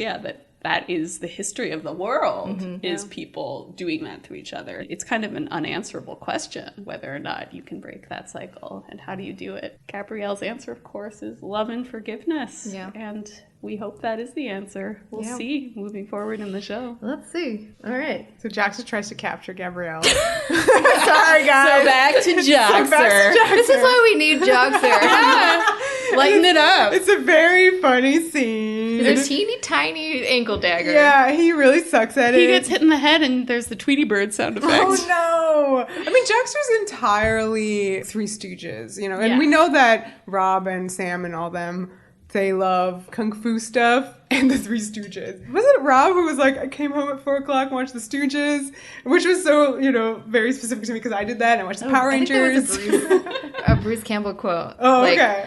that is the history of the world, is people doing that to each other. It's kind of an unanswerable question, whether or not you can break that cycle, and how do you do it? Gabrielle's answer, of course, is love and forgiveness. Yeah. And we hope that is the answer. We'll see moving forward in the show. Let's see. All right. So Joxer tries to capture Gabrielle. Sorry, guys. So back to Joxer. This is why we need Joxer. Lighten it up. It's a very funny scene. It's a teeny tiny ankle dagger. Yeah, he really sucks at it. He gets hit in the head and there's the Tweety Bird sound effect. Oh, no. I mean, Joxer's entirely Three Stooges, you know, and we know that Rob and Sam and all them, they love kung fu stuff and the Three Stooges. Was it Rob who was like, I came home at 4 o'clock and watched the Stooges? Which was so, very specific to me because I did that and I watched the Power Rangers. I think that was a Bruce Campbell quote. Oh, okay.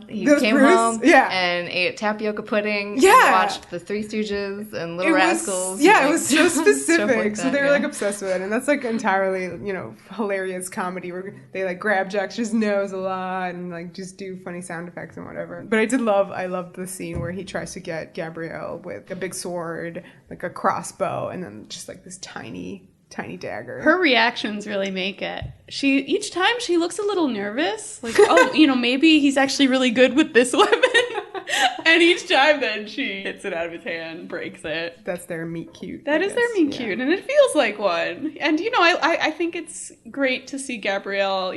He came home and ate tapioca pudding and watched the Three Stooges and Little Rascals. Yeah, it was so specific. So they were like obsessed with it. And that's like entirely, hilarious comedy where they like grab Joxer's nose a lot and like just do funny sound effects and whatever. But I loved the scene where he tries to get Gabrielle with a big sword, like a crossbow, and then just like this tiny dagger. Her reactions really make it. Each time she looks a little nervous, like, maybe he's actually really good with this weapon. And each time then she hits it out of his hand, breaks it. That's their meet cute. That is their meet cute, and it feels like one. And, I think it's great to see Gabrielle,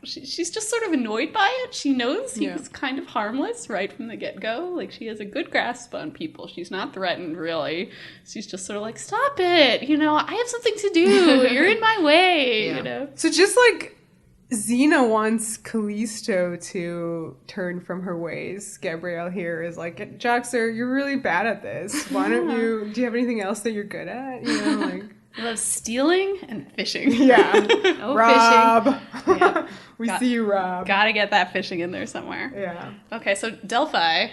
she's just sort of annoyed by it. She knows he was kind of harmless right from the get-go. Like, she has a good grasp on people. She's not threatened, really. She's just sort of like, stop it. I have something to do. You're in my way, So just like Xena wants Kalisto to turn from her ways, Gabrielle here is like, Joxer, you're really bad at this. Why don't do you have anything else that you're good at? I love stealing and fishing. Yeah. Rob. Fishing. Yeah. We see you, Rob. Gotta get that fishing in there somewhere. Yeah. Okay, so Delphi.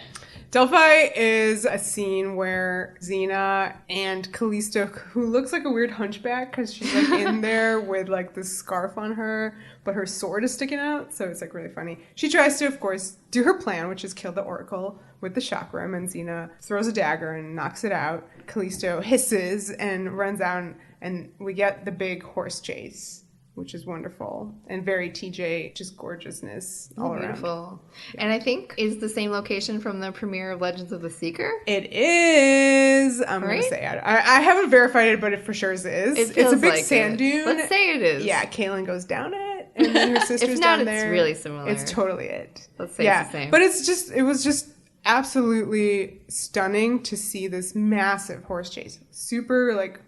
Delphi is a scene where Xena and Kalisto, who looks like a weird hunchback because she's like in there with like this scarf on her, but her sword is sticking out, so it's like really funny. She tries to, of course, do her plan, which is kill the Oracle with the chakram, and Xena throws a dagger and knocks it out. Kalisto hisses and runs out, and we get the big horse chase, which is wonderful and very TJ, just gorgeousness all around. Beautiful. Yeah. And I think is the same location from the premiere of Legends of the Seeker? It is. I'm going to say it. I haven't verified it, but it for sure is. It's a big sand dune. Let's say it is. Yeah, Kaylin goes down it. and then her sister's If not, down there. it's really similar. It's totally it. Let's say it's the same. But it was just absolutely stunning to see this massive horse chase. Super, like,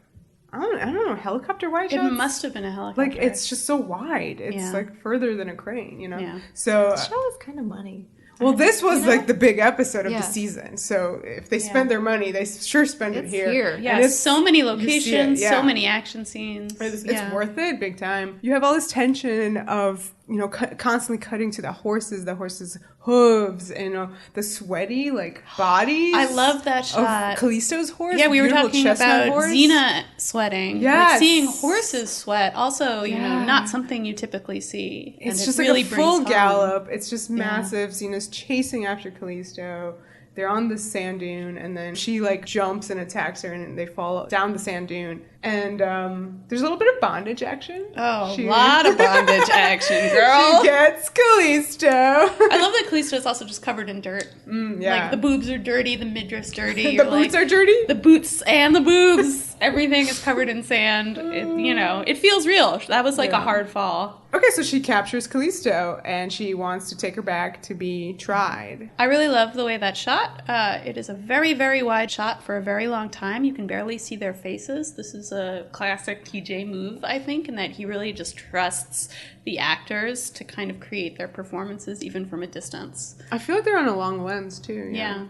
I don't know, helicopter wide shots? It must have been a helicopter. Like, it's just so wide. It's, like, further than a crane, you know? Yeah. So... The show is kind of money. Well, this was, like, the big episode of Yeah. the season. So if they spend their money, they sure spend it It's here. here. Yeah, And it's so many you see locations, it, so many action scenes. It's Yeah. worth it, big time. You have all this tension of, you know, constantly cutting to the horses' hooves, and, you know, the sweaty, like, bodies. I love that shot. Of Callisto's horse. Yeah, we were beautiful talking chestnut about horse. Xena sweating. Like, Yes. seeing horses sweat, also, you know, Yeah. not something you typically see. And It's it just really like a brings full home. gallop. It's just massive. Xena's chasing after Kalisto. They're on the sand dune, and then she, like, jumps and attacks her, and they fall down the sand dune. And there's a little bit of bondage action. Oh, a lot of bondage action, girl. She gets Kalisto. I love that Kalisto is also just covered in dirt. Yeah. Like, the boobs are dirty, the midriff's dirty. The You're boots like, are dirty? The boots and the boobs. Everything is covered in sand. It, you know, it feels real. That was like a hard fall. Okay, so she captures Kalisto, and she wants to take her back to be tried. I really love the way that shot. It is a very, very wide shot for a very long time. You can barely see their faces. This is a classic TJ move, I think, in that he really just trusts the actors to kind of create their performances even from a distance. I feel like they're on a long lens, too. Yeah,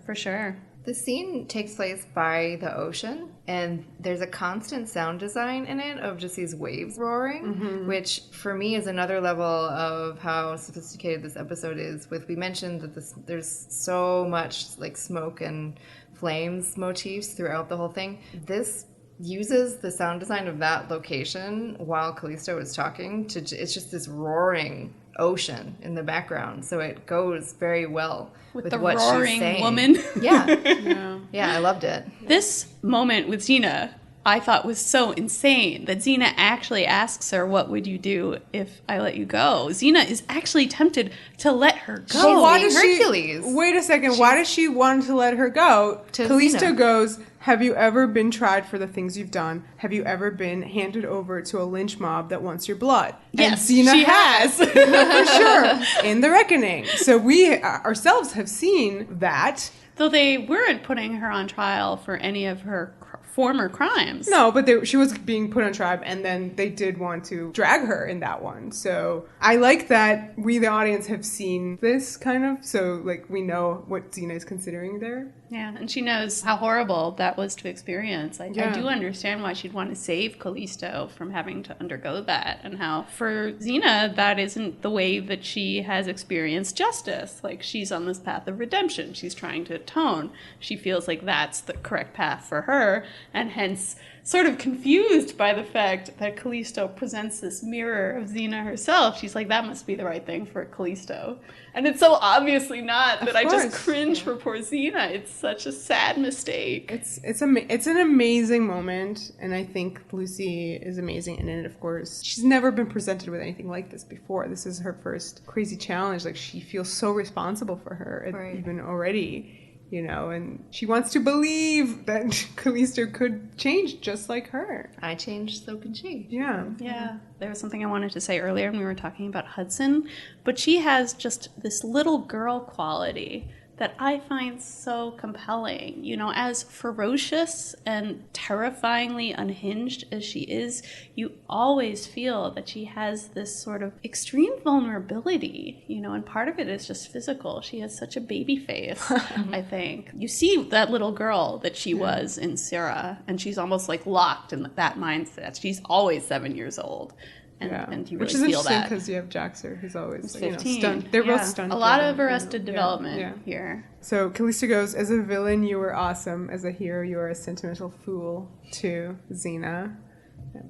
For sure. The scene takes place by the ocean, and there's a constant sound design in it of just these waves roaring, which for me is another level of how sophisticated this episode is. We mentioned that there's so much like smoke and flames motifs throughout the whole thing. This uses the sound design of that location while Kalisto is talking it's just this roaring ocean in the background, so it goes very well with the what roaring she's saying. woman. Yeah, I loved it. This moment with Xena, I thought was so insane that Xena actually asks her, "What would you do if I let you go?" Xena is actually tempted to let her go. So why being does Hercules. wait a second, why does she want to let her go? To Kalisto Xena. goes, have you ever been tried for the things you've done? Have you ever been handed over to a lynch mob that wants your blood? Yes, and Xena she has. For sure. In The Reckoning. So we ourselves have seen that. Though they weren't putting her on trial for any of her former crimes. No, but she was being put on trial, and then they did want to drag her in that one. So I like that we, the audience, have seen this kind of, so like we know what Xena is considering there. Yeah, and she knows how horrible that was to experience. I do understand why she'd want to save Kalisto from having to undergo that, and how for Xena, that isn't the way that she has experienced justice. Like, she's on this path of redemption. She's trying to atone. She feels like that's the correct path for her, and hence sort of confused by the fact that Kalisto presents this mirror of Xena herself. She's like, that must be the right thing for Kalisto. And it's so obviously not that I just cringe for poor Xena. It's such a sad mistake. It's an amazing moment, and I think Lucy is amazing in it, of course. She's never been presented with anything like this before. This is her first crazy challenge. Like, she feels so responsible for her, even already. You know, and she wants to believe that Kalisto could change just like her. I changed, so can she. Yeah. Yeah. There was something I wanted to say earlier when we were talking about Hudson, but she has just this little girl quality that I find so compelling. You know, as ferocious and terrifyingly unhinged as she is, you always feel that she has this sort of extreme vulnerability, you know, and part of it is just physical. She has such a baby face, I think. You see that little girl that she was in Sarah, and she's almost like locked in that mindset. She's always 7 years old. And you really Which is feel interesting that. because you have Joxer, who's always 15. stunned. They're both stunned. A lot of arrested development here. So Kalisto goes, as a villain, you were awesome. As a hero, you are a sentimental fool to Xena.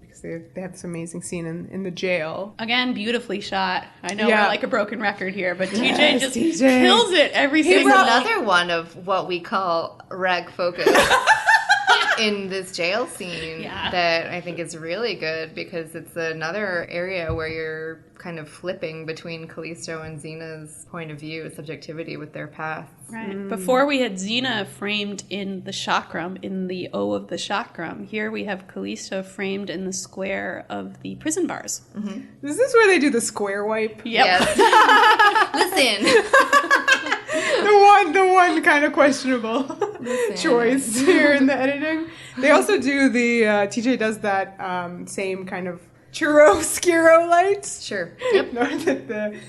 Because they have this amazing scene in the jail. Again, beautifully shot. I know we're like a broken record here, but TJ just TJ. kills it every single Here's another one of what we call rag focus. in this jail scene that I think is really good because it's another area where you're kind of flipping between Kalisto and Xena's point of view, subjectivity with their paths. Right. Before we had Xena framed in the chakram, in the O of the chakram. Here we have Kalisto framed in the square of the prison bars. Mm-hmm. Is this where they do the square wipe? Yep. Yes. Listen. the one kind of questionable choice here in the editing. They also do the TJ does that same kind of chiaroscuro light. Sure. Yep.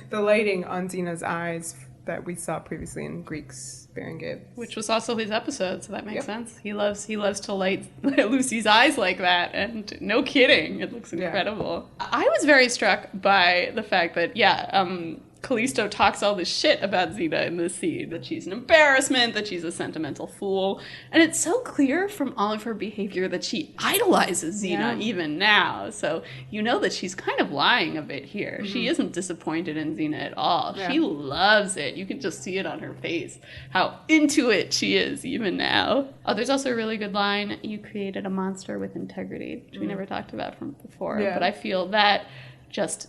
the lighting on Xena's eyes that we saw previously in Greek's Berengids. Which was also his episode, so that makes sense. He loves to light Lucy's eyes like that, and no kidding, it looks incredible. Yeah. I was very struck by the fact that, Kalisto talks all this shit about Xena in this scene, that she's an embarrassment, that she's a sentimental fool. And it's so clear from all of her behavior that she idolizes Xena even now. So you know that she's kind of lying a bit here. Mm-hmm. She isn't disappointed in Xena at all. Yeah. She loves it. You can just see it on her face, how into it she is even now. Oh, there's also a really good line, you created a monster with integrity, which we never talked about from before. Yeah. But I feel that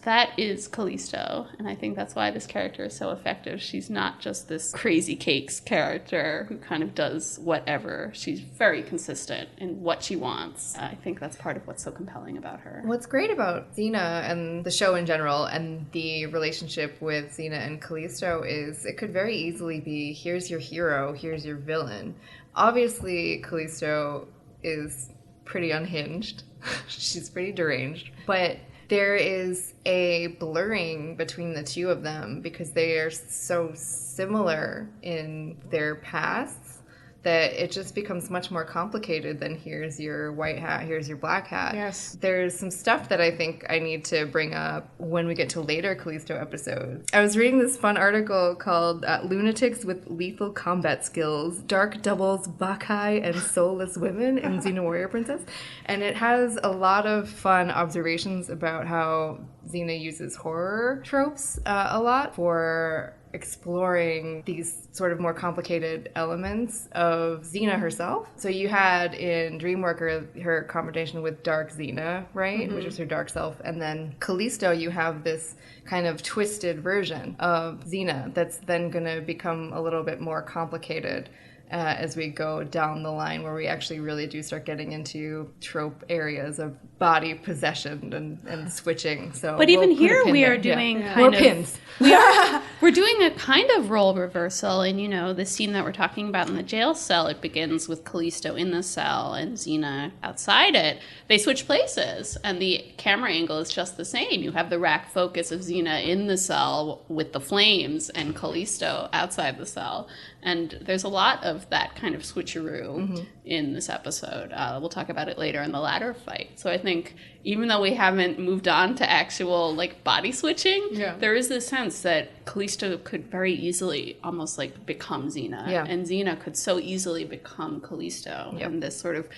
that is Kalisto, and I think that's why this character is so effective. She's not just this crazy cakes character who kind of does whatever. She's very consistent in what she wants. I think that's part of what's so compelling about her. What's great about Xena and the show in general and the relationship with Xena and Kalisto is it could very easily be, here's your hero, here's your villain. Obviously, Kalisto is pretty unhinged. She's pretty deranged, but there is a blurring between the two of them because they are so similar in their pasts that it just becomes much more complicated than here's your white hat, here's your black hat. Yes. There's some stuff that I think I need to bring up when we get to later Kalisto episodes. I was reading this fun article called Lunatics with Lethal Combat Skills, Dark Doubles, Bakai, and Soulless Women in Xena Warrior Princess. And it has a lot of fun observations about how Xena uses horror tropes a lot for exploring these sort of more complicated elements of Xena herself. So you had in Dreamworker her confrontation with Dark Xena, right? Mm-hmm. Which is her dark self. And then Kalisto, you have this kind of twisted version of Xena that's then going to become a little bit more complicated as we go down the line where we actually really do start getting into trope areas of body possession and switching. So, but even here we are doing kind more of pins. We're doing a kind of role reversal in, the scene that we're talking about in the jail cell. It begins with Kalisto in the cell and Xena outside it. They switch places, and the camera angle is just the same. You have the rack focus of Xena in the cell with the flames and Kalisto outside the cell. And there's a lot of that kind of switcheroo in this episode. We'll talk about it later in the ladder fight. So I think even though we haven't moved on to actual body switching, there is this sense that Kalisto could very easily almost become Xena. Yeah. And Xena could so easily become Kalisto. Yep. And this sort of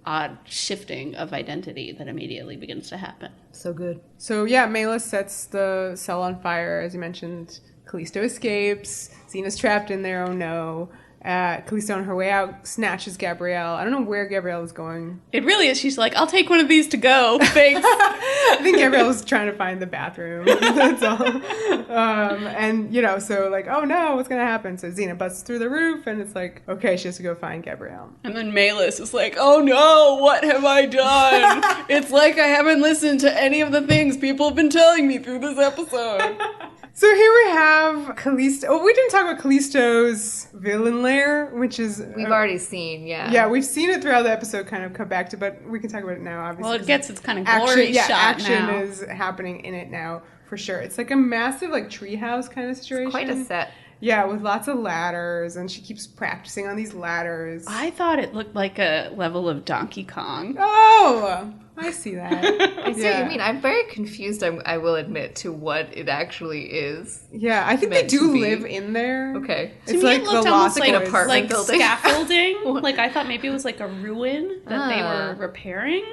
odd shifting of identity that immediately begins to happen. So good. So Mela sets the cell on fire, as you mentioned. Kalisto escapes. Xena's trapped in there. Oh no. Kalisto on her way out snatches Gabrielle. I don't know where Gabrielle is going. It really is. She's like, I'll take one of these to go. Thanks. I think Gabrielle was trying to find the bathroom. That's all. Oh no, what's going to happen? So Xena busts through the roof and it's like, okay, she has to go find Gabrielle. And then Melis is like, oh no, what have I done? It's like I haven't listened to any of the things people have been telling me through this episode. So here we have Kalisto. Oh, we didn't talk about Kalisto's villain lair, which is... We've already seen, yeah. Yeah, we've seen it throughout the episode kind of come back to, but we can talk about it now, obviously. Well, it gets its kind of glory shot action now. Is happening in it now, for sure. It's like a massive, treehouse kind of situation. It's quite a set. Yeah, with lots of ladders, and she keeps practicing on these ladders. I thought it looked like a level of Donkey Kong. Oh, I see that. I see what you mean. I'm very confused, I will admit, to what it actually is. Yeah, I think they do live in there. Okay. To me, it looked almost like an apartment building. Scaffolding. I thought maybe it was like a ruin that they were repairing.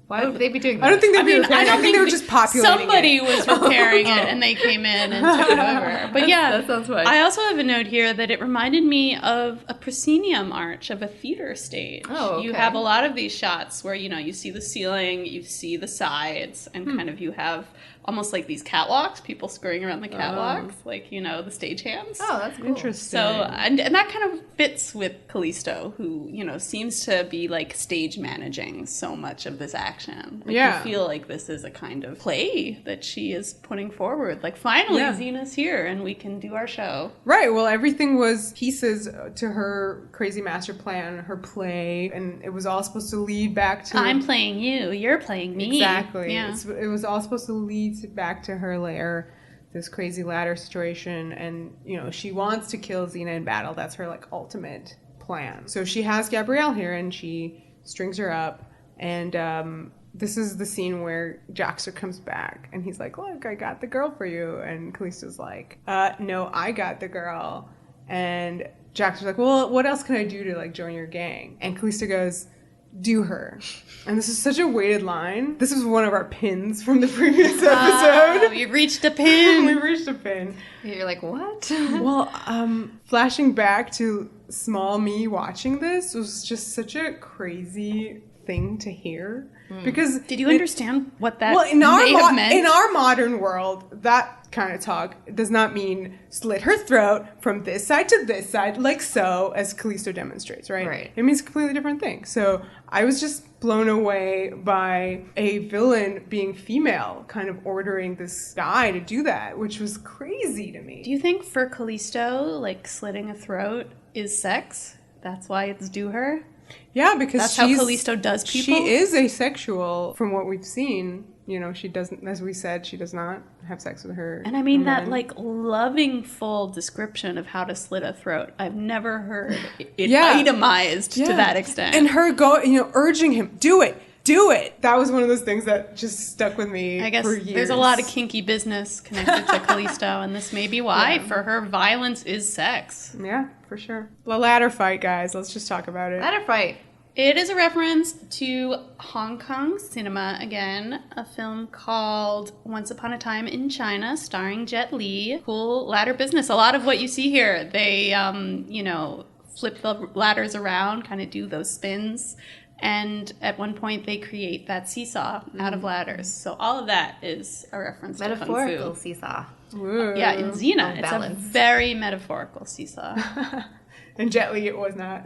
Why would they be doing that? I don't think they'd be repairing it. I think they were just populating somebody it. was repairing it, and they came in and took it over. But yeah, that sounds fun. I also have a note here that it reminded me of a proscenium arch of a theater stage. Oh, okay. You have a lot of these shots where, you see the ceiling, you see the sides, and kind of you have almost like these catwalks, people scurrying around the catwalks, like, the stagehands. Oh, that's cool. Interesting. So, and that kind of fits with Kalisto, who, seems to be, like, stage managing so much of this action. Like, Yeah. you feel like this is a kind of play that she is putting forward. Like, finally, Xena's here, and we can do our show. Right, well, everything was pieces to her crazy master plan, her play, and it was all supposed to lead back to... I'm playing you, you're playing me. Exactly. Yeah. It was all supposed to lead back to her lair, this crazy ladder situation, and she wants to kill Xena in battle. That's her like ultimate plan. So she has Gabrielle here, and she strings her up, and this is the scene where Joxer comes back, and he's like, "Look, I got the girl for you," and Kalisto's like, "No, I got the girl," and Joxer's like, "Well, what else can I do to like join your gang?" And Kalisto goes, "Do her." And this is such a weighted line. This is one of our pins from the previous episode. You reached a pin. We reached a pin. You're like, what? Well, flashing back to small me watching this was just such a crazy thing to hear. Because did you understand what that well, may have meant? In our modern world, that kind of talk does not mean slit her throat from this side to this side, like so, as Kalisto demonstrates, right? Right. It means a completely different thing. So I was just blown away by a villain being female, kind of ordering this guy to do that, which was crazy to me. Do you think for Kalisto, like slitting a throat is sex? That's why it's do her? Yeah, because that's how Kalisto does people. She is asexual from what we've seen. She doesn't, as we said, she does not have sex with her. And I mean that like loving full description of how to slit a throat. I've never heard it itemized to that extent. And her urging him, do it. That was one of those things that just stuck with me. I guess for years. There's a lot of kinky business connected to Kalisto, and this may be why. For her, violence is sex. Yeah, for sure. The ladder fight, guys. Let's just talk about it. Ladder fight. It is a reference to Hong Kong cinema again, a film called Once Upon a Time in China, starring Jet Li. Cool ladder business. A lot of what you see here, they, flip the ladders around, kind of do those spins. And at one point, they create that seesaw out of ladders. So all of that is a reference to Kung Metaphorical Fu. seesaw. Ooh. Yeah, in Xena, it's balance. a very metaphorical seesaw. And Jet Li, it was not.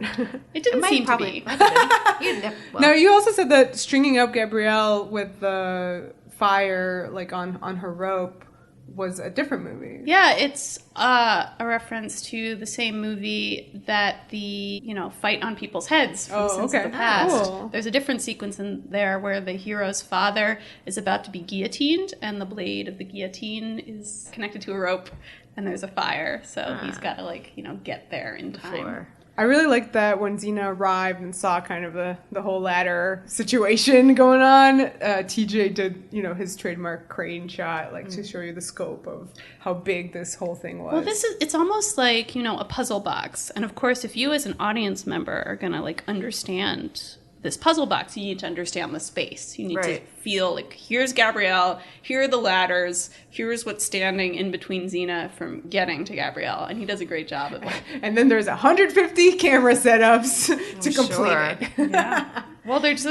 It didn't seem to be. Now, you also said that stringing up Gabrielle with the fire, like on her rope, was a different movie. Yeah, it's a reference to the same movie that the, fight on people's heads from Sins of the Past. Cool. There's a different sequence in there where the hero's father is about to be guillotined, and the blade of the guillotine is connected to a rope, and there's a fire, so he's got to, get there in time. I really liked that when Xena arrived and saw kind of the whole ladder situation going on, TJ did, his trademark crane shot, to show you the scope of how big this whole thing was. Well, it's almost like, a puzzle box. And of course, if you as an audience member are going to, understand this puzzle box, you need to understand the space. You need to feel here's Gabrielle, here are the ladders, here's what's standing in between Xena from getting to Gabrielle, and he does a great job of And then there's 150 camera setups to complete it. Yeah. Well, they're just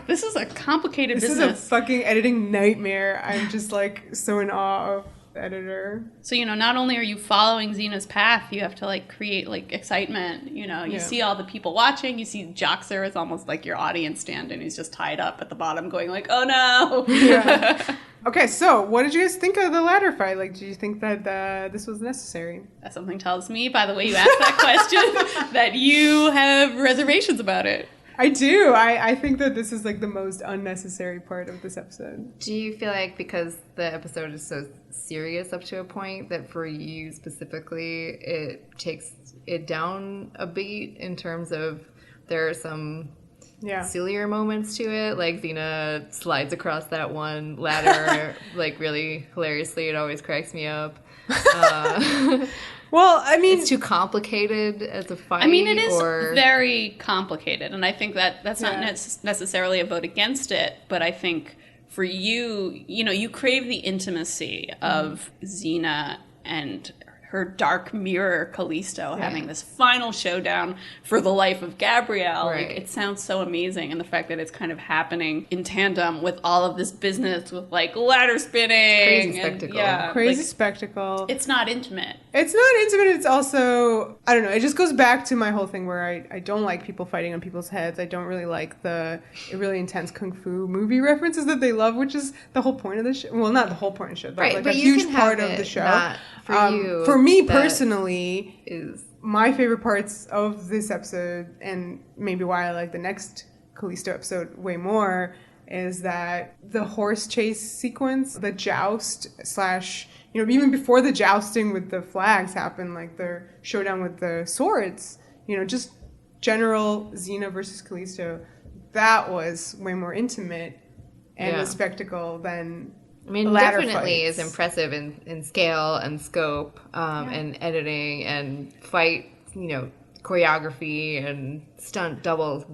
this is a complicated business. This is a fucking editing nightmare. I'm just so in awe of the editor. So, not only are you following Xena's path, you have to create excitement. You see all the people watching. You see Joxer is almost like your audience stand, and he's just tied up at the bottom going oh no. Yeah. Okay, so what did you guys think of the ladder fight? Do you think that this was necessary? Something tells me, by the way you asked that question, that you have reservations about it. I do. I think that this is the most unnecessary part of this episode. Do you feel like because the episode is so serious up to a point that for you specifically it takes it down a beat in terms of there are some sillier moments to it, like Xena slides across that one ladder really hilariously. It always cracks me up. Well, I mean, it's too complicated as a fight. I mean, it is very complicated, and I think that's not necessarily a vote against it, but I think for you, you crave the intimacy of Xena and her dark mirror Kalisto having this final showdown for the life of Gabrielle. Right. Like, it sounds so amazing, and the fact that it's kind of happening in tandem with all of this business with like ladder spinning, crazy spectacle. Crazy spectacle. It's not intimate. It's not intimate. It's also, I don't know. It just goes back to my whole thing where I don't like people fighting on people's heads. I don't really like the really intense kung fu movie references that they love, which is the whole point of the show. Well, not the whole point of the show, but like a huge part of the show. For me personally, my favorite parts of this episode, and maybe why I like the next Callisto episode way more, is that the horse chase sequence, the joust / even before the jousting with the flags happened, like the showdown with the swords, just general Xena versus Callisto, that was way more intimate and a spectacle than definitely fights. Is impressive in scale and scope, and editing and fight, choreography and stunt doubles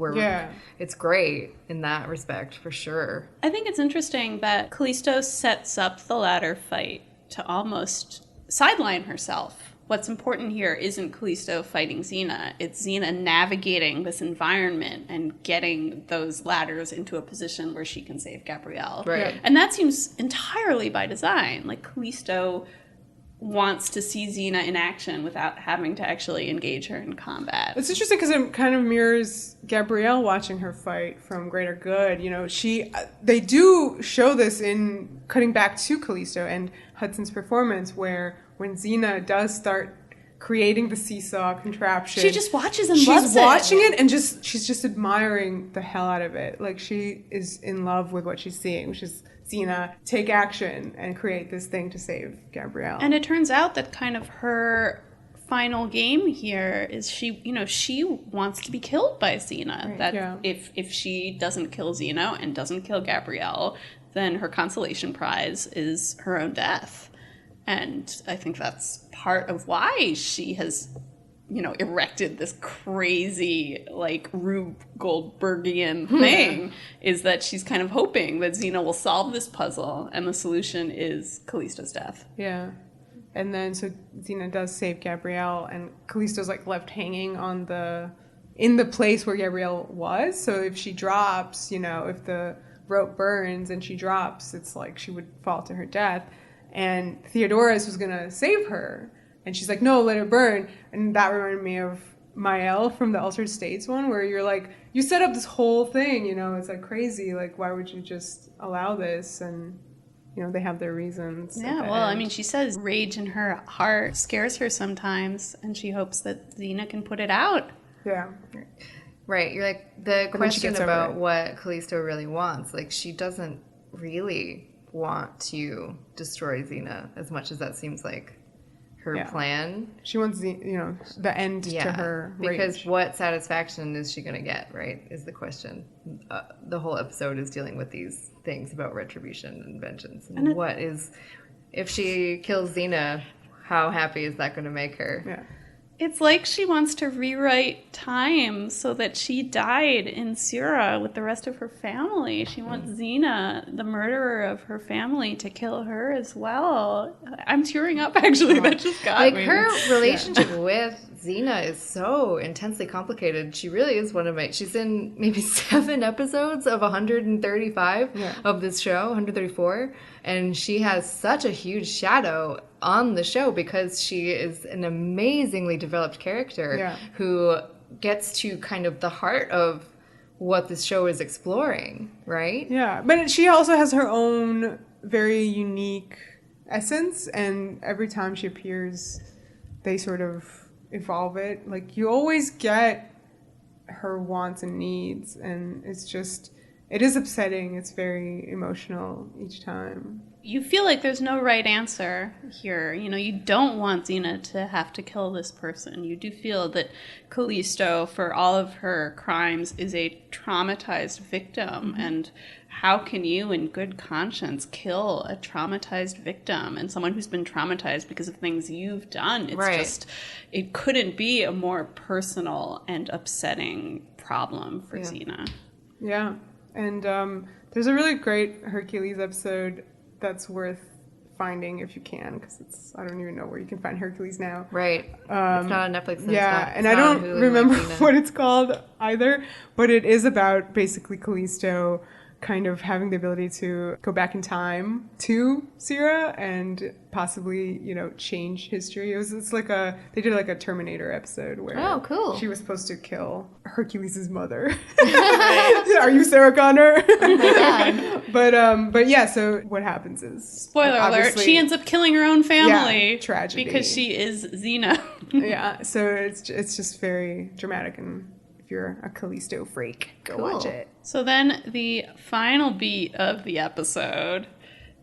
it's great in that respect for sure. I think it's interesting that Kalisto sets up the ladder fight to almost sideline herself. What's important here isn't Kalisto fighting Xena. It's Xena navigating this environment and getting those ladders into a position where she can save Gabrielle. Right. And that seems entirely by design. Like, Kalisto wants to see Xena in action without having to actually engage her in combat. It's interesting because it kind of mirrors Gabrielle watching her fight from Greater Good. They do show this in cutting back to Callisto and Hudson's performance, where when Xena does start creating the seesaw contraption, she just watches and she's loves watching it and she's just admiring the hell out of it. Like, she is in love with what she's seeing, which is Xena take action and create this thing to save Gabrielle. And it turns out that kind of her final game here is she wants to be killed by Xena. Right. That if she doesn't kill Xena and doesn't kill Gabrielle, then her consolation prize is her own death. And I think that's part of why she has, erected this crazy, like, Rube Goldbergian thing, is that she's kind of hoping that Xena will solve this puzzle, and the solution is Callisto's death. Yeah. And then, so Xena does save Gabrielle, and Callisto's, like, left hanging in the place where Gabrielle was. So if she drops, if the rope burns and she drops, it's like she would fall to her death. And Theodorus was going to save her. And she's like, no, let it burn. And that reminded me of Mael from the Altered States one, where you're like, you set up this whole thing, it's like crazy. Like, why would you just allow this? And, they have their reasons. Yeah, well, I mean, she says rage in her heart scares her sometimes, and she hopes that Xena can put it out. Yeah. Right. You're like, the question about what Callisto really wants, like, she doesn't really want to destroy Xena as much as that seems like her plan. She wants the end to her rage. Because what satisfaction is she going to get, right, is the question. The whole episode is dealing with these things about retribution and vengeance. And what is, if she kills Xena, how happy is that going to make her? Yeah. It's like she wants to rewrite time so that she died in Sura with the rest of her family. She wants Xena, the murderer of her family, to kill her as well. I'm tearing up, actually. That just got me. Her relationship with Xena is so intensely complicated. She really is she's in maybe 7 episodes of 135 of this show, 134. And she has such a huge shadow on the show because she is an amazingly developed character who gets to kind of the heart of what this show is exploring, right? Yeah, but she also has her own very unique essence, and every time she appears, they sort of evolve it. Like, you always get her wants and needs, and it is upsetting. It's very emotional each time. you feel like there's no right answer here. You know, you don't want Xena to have to kill this person. You do feel that Kalisto, for all of her crimes, is a traumatized victim. And how can you, in good conscience, kill a traumatized victim and someone who's been traumatized because of things you've done? It's just, it couldn't be a more personal and upsetting problem for Xena. Yeah. And there's a really great Hercules episode that's worth finding if you can, because it's, I don't even know where you can find Hercules now. Right. It's not on Netflix. And I don't remember what it's called either, but it is about basically Callisto kind of having the ability to go back in time to Sierra and possibly, you know, change history. It's like they did like a Terminator episode where she was supposed to kill Hercules' mother. Are you Sarah Connor? Oh my God. But yeah, so what happens is, spoiler alert, she ends up killing her own family. Yeah, tragedy. Because she is Xena. Yeah, so it's just very dramatic, and if you're a Kalisto freak, go watch it. So then the final beat of the episode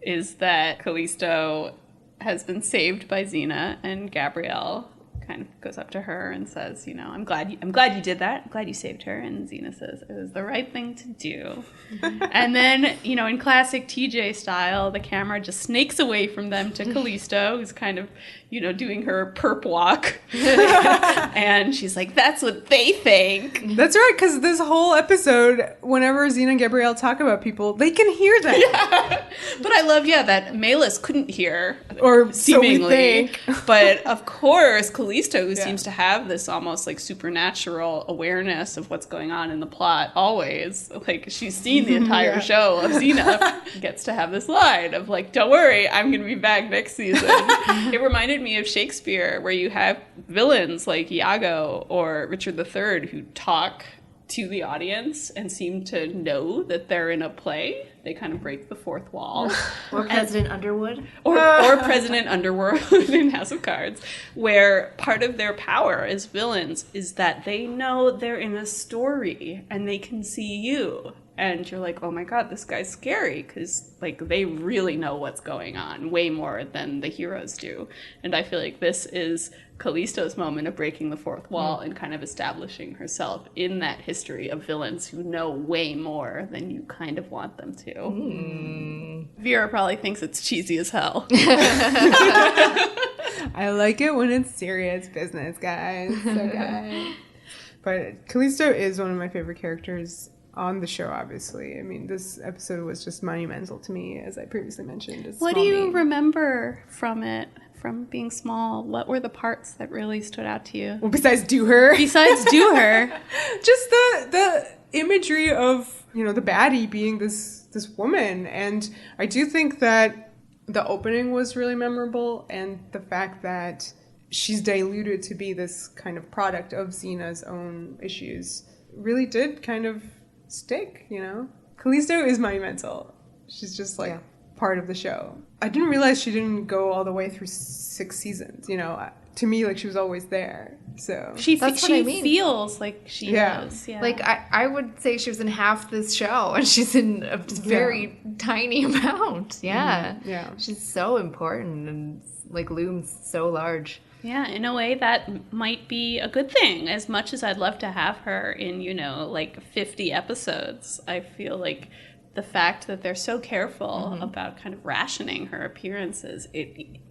is that Kalisto has been saved by Xena, and Gabrielle kind of goes up to her and says, you know, I'm glad you did that. I'm glad you saved her. And Xena says it was the right thing to do. And then, you know, in classic TJ style, the camera just snakes away from them to Kalisto, who's kind of, you know, doing her perp walk. And she's like, that's what they think. That's right, because this whole episode, whenever Xena and Gabrielle talk about people, they can hear them. Yeah. But I love, that Malus couldn't hear. Or seemingly. So we think. But of course, Kalisto, who seems to have this almost like supernatural awareness of what's going on in the plot, always, like she's seen the entire show of Xena, gets to have this line of like, don't worry, I'm going to be back next season. It reminded me of Shakespeare, where you have villains like Iago or Richard III who talk to the audience and seem to know that they're in a play. They kind of break the fourth wall. Or President Underwood. Or President Underwood in House of Cards, where part of their power as villains is that they know they're in a story and they can see you. And you're like, oh my God, this guy's scary, because like they really know what's going on way more than the heroes do. And I feel like this is Kalisto's moment of breaking the fourth wall and kind of establishing herself in that history of villains who know way more than you kind of want them to. Vera probably thinks it's cheesy as hell. I like it when it's serious business, guys. Okay. But Kalisto is one of my favorite characters on the show, obviously. I mean, this episode was just monumental to me, as I previously mentioned. What do you remember from it, from being small? What were the parts that really stood out to you? Well, besides Do Her. Just the imagery of, you know, the baddie being this woman. And I do think that the opening was really memorable, and the fact that she's diluted to be this kind of product of Xena's own issues really did kind of stick, you know? Kalisto is monumental. She's just like part of the show. I didn't realize she didn't go all the way through 6 seasons, you know? To me, like, she was always there. So she feels like she was. Yeah. Like, I would say she was in half this show, and she's in a very tiny amount. Yeah. Mm-hmm. Yeah. She's so important and, like, looms so large. Yeah, in a way that might be a good thing. As much as I'd love to have her in, you know, like 50 episodes, I feel like the fact that they're so careful about kind of rationing her appearances,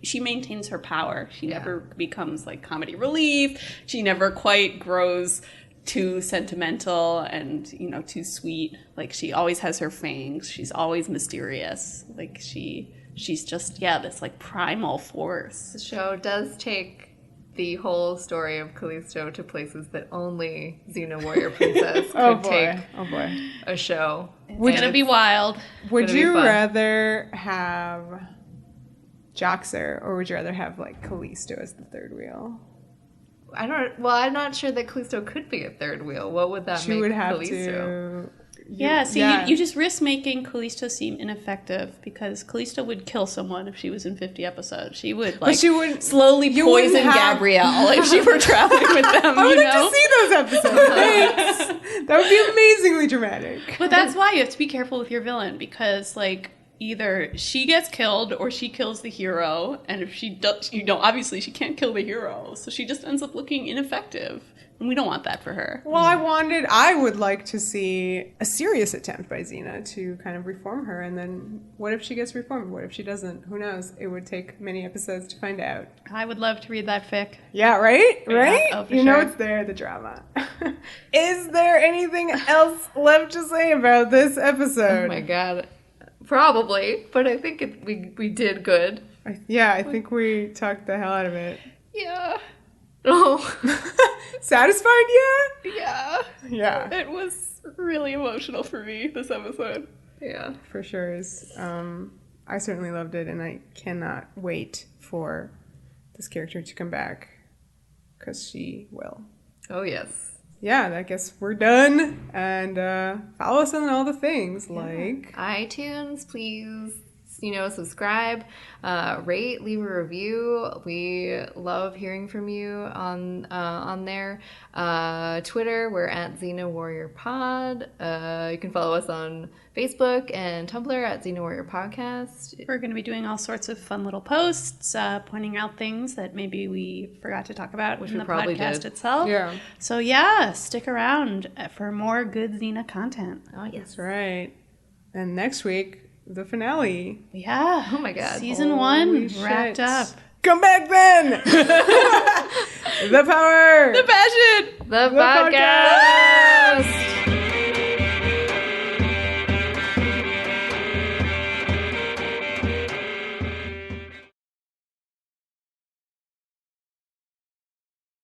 she maintains her power. She never becomes like comedy relief. She never quite grows too sentimental and, you know, too sweet. Like, she always has her fangs. She's always mysterious. Like, she's just, this like primal force. The show does take the whole story of Kalisto to places that only Xena Warrior Princess could take a show. It's gonna be wild. Would you rather have Joxer, or would you rather have like Kalisto as the third wheel? I'm not sure that Kalisto could be a third wheel. What would that make Kalisto? She would have to... You just risk making Kalisto seem ineffective, because Kalisto would kill someone if she was in 50 episodes. She would slowly poison Gabrielle if she were traveling with them. I would like to see those episodes. Thanks. That would be amazingly dramatic. But that's why you have to be careful with your villain, because like either she gets killed or she kills the hero. And if she does, obviously she can't kill the hero. So she just ends up looking ineffective. And we don't want that for her. Well, I would like to see a serious attempt by Xena to kind of reform her. And then what if she gets reformed? What if she doesn't? Who knows? It would take many episodes to find out. I would love to read that fic. Yeah, right? Right? Oh, for you know sure. it's there, the drama. Is there anything else left to say about this episode? Oh my god. Probably, but I think we did good. I think we talked the hell out of it. Yeah. Oh. Satisfied, yeah? Yeah. Yeah. It was really emotional for me, this episode. Yeah. For sure. I certainly loved it, and I cannot wait for this character to come back, because she will. Oh, yes. Yeah, I guess we're done. And follow us on all the things, like... iTunes, please, subscribe, rate, leave a review. We love hearing from you on there. Twitter, we're at Xena Warrior Pod. You can follow us on Facebook and Tumblr at Xena Warrior Podcast. We're going to be doing all sorts of fun little posts, pointing out things that maybe we forgot to talk about in the podcast itself. Yeah. So yeah, stick around for more good Xena content. Oh, yes. That's right. And next week, the finale. Yeah. Oh my god. Season 1 Holy wrapped shit. up. Come back then! The power! The passion! The podcast!